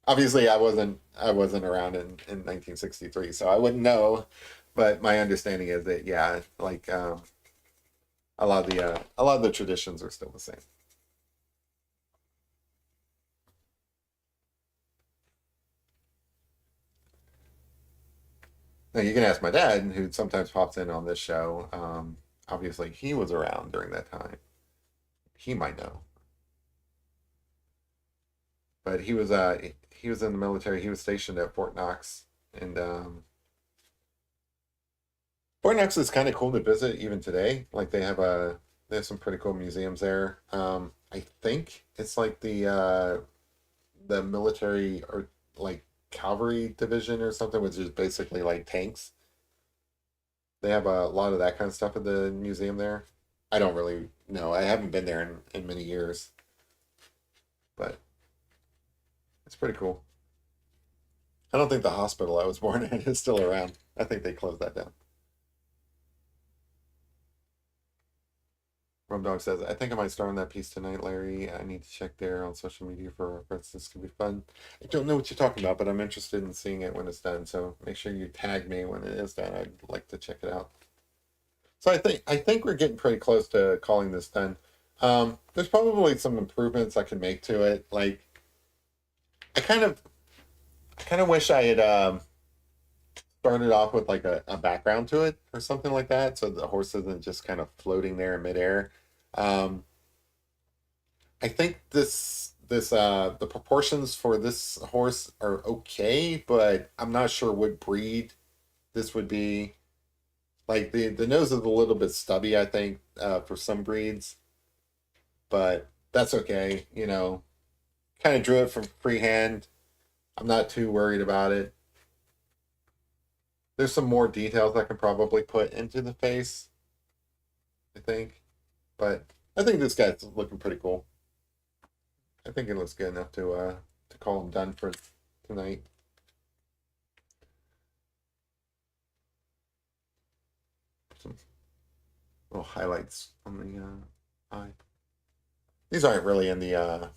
Obviously, I wasn't around in 1963, so I wouldn't know. But my understanding is that yeah, like a lot of the traditions are still the same. Now you can ask my dad, who sometimes pops in on this show. Obviously, he was around during that time. He might know, but he was in the military. He was stationed at Fort Knox, and Fort Knox is kind of cool to visit even today. Like they have some pretty cool museums there. I think it's like the military or like cavalry division or something, which is basically like tanks. They have a lot of that kind of stuff at the museum there. I don't really know. I haven't been there in many years, but it's pretty cool. I don't think the hospital I was born in is still around. I think they closed that down. Rum Dog says, I think I might start on that piece tonight, Larry. I need to check there on social media for reference. This could be fun. I don't know what you're talking about, but I'm interested in seeing it when it's done. So make sure you tag me when it is done. I'd like to check it out. So I think we're getting pretty close to calling this done. There's probably some improvements I could make to it. Like I kind of wish I had started off with like a background to it or something like that, so the horse isn't just kind of floating there in midair. Um, I think the proportions for this horse are okay, but I'm not sure what breed this would be. Like the nose is a little bit stubby, I think, for some breeds, but that's okay. Kind of drew it from freehand. I'm not too worried about it. There's some more details I can probably put into the face, I think, but I think this guy's looking pretty cool. I think it looks good enough to call him done for tonight. Some little highlights on the eye. These aren't really in the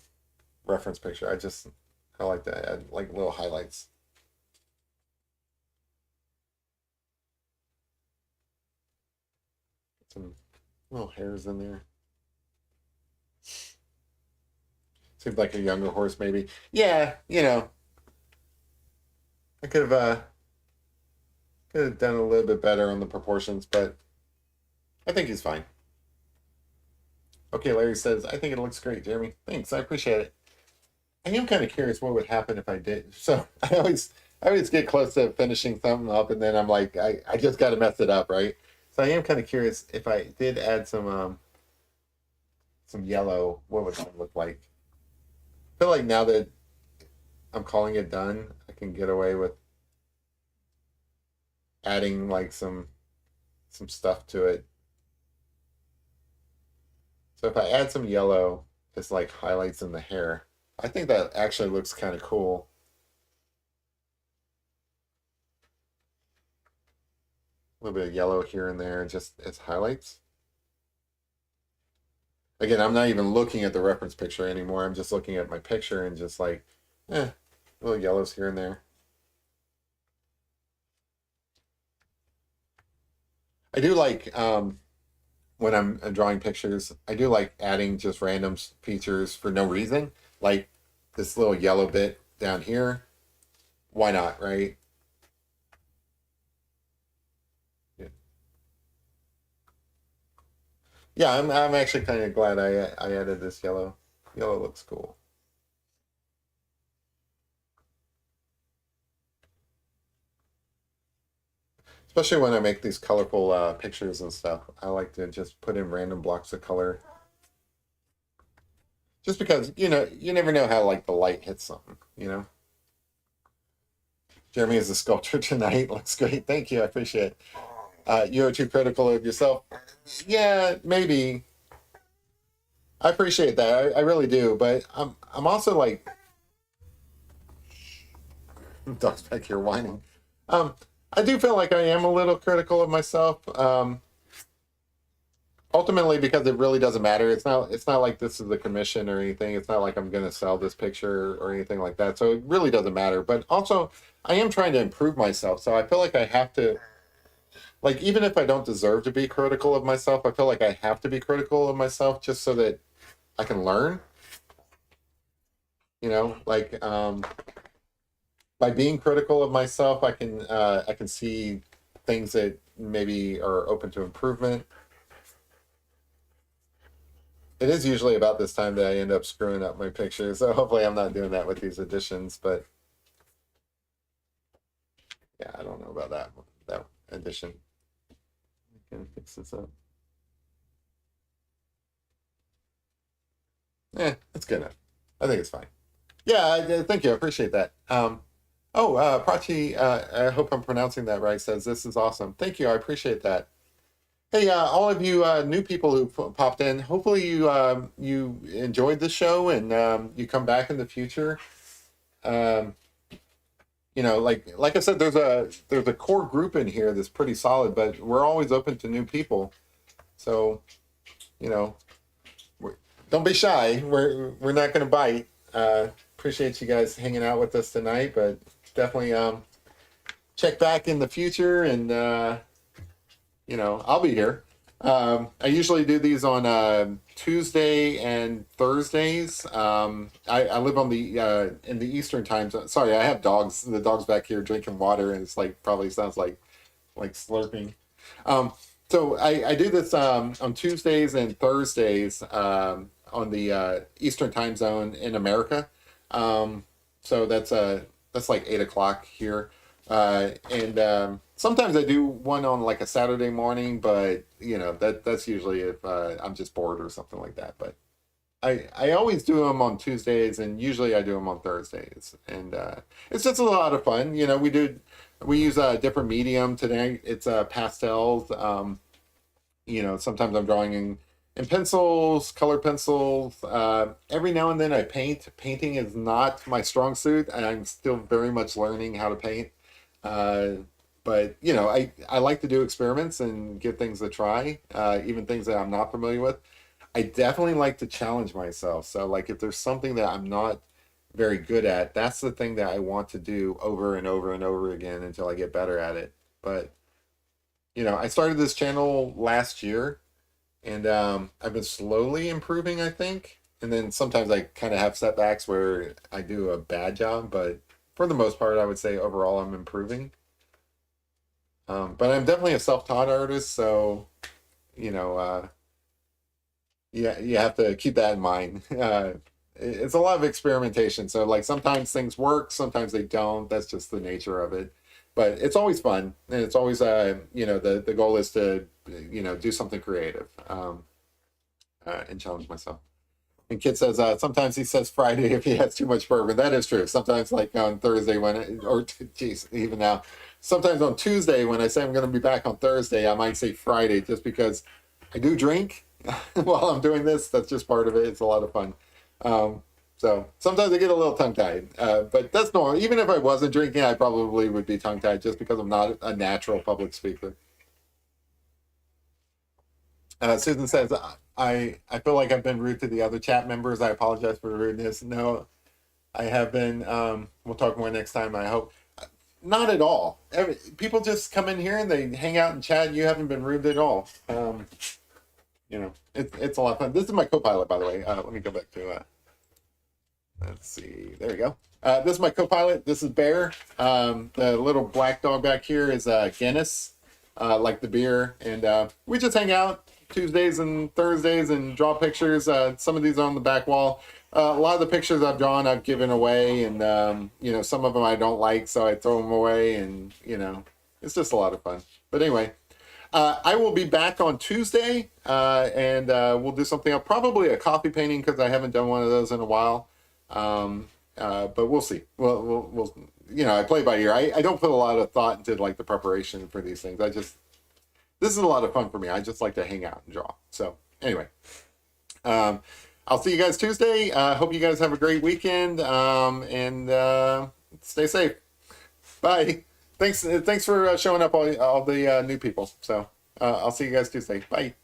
reference picture. I like to add like little highlights. Some little hairs in there. Seems like a younger horse, maybe. Yeah, I could have done a little bit better on the proportions, but I think he's fine. Okay, Larry says, I think it looks great, Jeremy. Thanks, I appreciate it. I am kind of curious what would happen if I did. So I always get close to finishing something up, and then I'm like, I just got to mess it up, right? So I am kind of curious if I did add some yellow, what would that look like? I feel like now that I'm calling it done, I can get away with adding like some stuff to it. So if I add some yellow, it's like highlights in the hair. I think that actually looks kind of cool. A little bit of yellow here and there, just as highlights. Again, I'm not even looking at the reference picture anymore. I'm just looking at my picture and just like, little yellows here and there. I do like when I'm drawing pictures, I do like adding just random features for no reason, like this little yellow bit down here. Why not, right? Yeah, yeah. I'm actually kind of glad I added this yellow. Yellow looks cool. Especially when I make these colorful pictures and stuff. I like to just put in random blocks of color. Just because, you never know how like the light hits something. Jeremy is a sculptor tonight. Looks great. Thank you. I appreciate it. You're too critical of yourself. Yeah, maybe. I appreciate that. I really do. But I'm also like dog's back here whining. Um, I do feel like I am a little critical of myself. Ultimately because it really doesn't matter. It's not like this is a commission or anything. It's not like I'm going to sell this picture or anything like that. So it really doesn't matter. But also I am trying to improve myself. So I feel like I have to, like, even if I don't deserve to be critical of myself, I feel like I have to be critical of myself just so that I can learn, like by being critical of myself, I can see things that maybe are open to improvement. It is usually about this time that I end up screwing up my pictures, so hopefully I'm not doing that with these editions, but yeah, I don't know about that edition. I can fix this up. It's good enough. I think it's fine. Yeah, thank you. I appreciate that. Prachi, I hope I'm pronouncing that right, says this is awesome. Thank you. I appreciate that. Hey, all of you new people who popped in, hopefully you enjoyed the show and you come back in the future. Um, like I said, there's a core group in here that's pretty solid, but we're always open to new people. So, you know, we're, don't be shy. We're not going to bite. Appreciate you guys hanging out with us tonight, but definitely check back in the future and I'll be here. I usually do these on Tuesday and Thursdays. I live on the in the Eastern time zone. Sorry, I have dogs. The dog's back here drinking water, and it's like probably sounds like slurping. Um, so I do this on Tuesdays and Thursdays on the Eastern time zone in America. So that's like 8 o'clock here. And sometimes I do one on like a Saturday morning, but that's usually if I'm just bored or something like that. But I always do them on Tuesdays, and usually I do them on Thursdays, and it's just a lot of fun. We use a different medium today. It's pastels. Sometimes I'm drawing in pencils, color pencils. Every now and then I paint. Painting is not my strong suit, and I'm still very much learning how to paint. Uh, but I like to do experiments and give things a try, even things that I'm not familiar with. I definitely like to challenge myself. So like if there's something that I'm not very good at, that's the thing that I want to do over and over and over again until I get better at it. But I started this channel last year, and I've been slowly improving, I think. And then sometimes I kind of have setbacks where I do a bad job, but for the most part, I would say overall I'm improving. But I'm definitely a self-taught artist, so you know, yeah, you have to keep that in mind. It's a lot of experimentation, so like sometimes things work, sometimes they don't. That's just the nature of it. But it's always fun, and it's always the goal is to do something creative, and challenge myself. And Kit says sometimes he says Friday if he has too much bourbon. That is true. Sometimes like on Thursday geez, even now, sometimes on Tuesday when I say I'm going to be back on Thursday, I might say Friday just because I do drink while I'm doing this. That's just part of it. It's a lot of fun. Um, so sometimes I get a little tongue tied, but that's normal. Even if I wasn't drinking, I probably would be tongue tied just because I'm not a natural public speaker. Susan says, I feel like I've been rude to the other chat members. I apologize for the rudeness. No, I have been. We'll talk more next time, I hope. Not at all. People just come in here and they hang out and chat. You haven't been rude at all. It's a lot of fun. This is my co-pilot, by the way. Let me go back to, let's see. There we go. This is my co-pilot. This is Bear. The little black dog back here is Guinness, like the beer. And we just hang out Tuesdays and Thursdays and draw pictures. Some of these are on the back wall. A lot of the pictures I've drawn I've given away, and some of them I don't like, so I throw them away, and it's just a lot of fun. But anyway, I will be back on Tuesday, and we'll do something else, probably a coffee painting because I haven't done one of those in a while. But we'll see. We'll I play by ear. I don't put a lot of thought into like the preparation for these things. This is a lot of fun for me. I just like to hang out and draw. So anyway, I'll see you guys Tuesday. Hope you guys have a great weekend, and stay safe. Bye. Thanks for showing up, all the new people. So I'll see you guys Tuesday. Bye.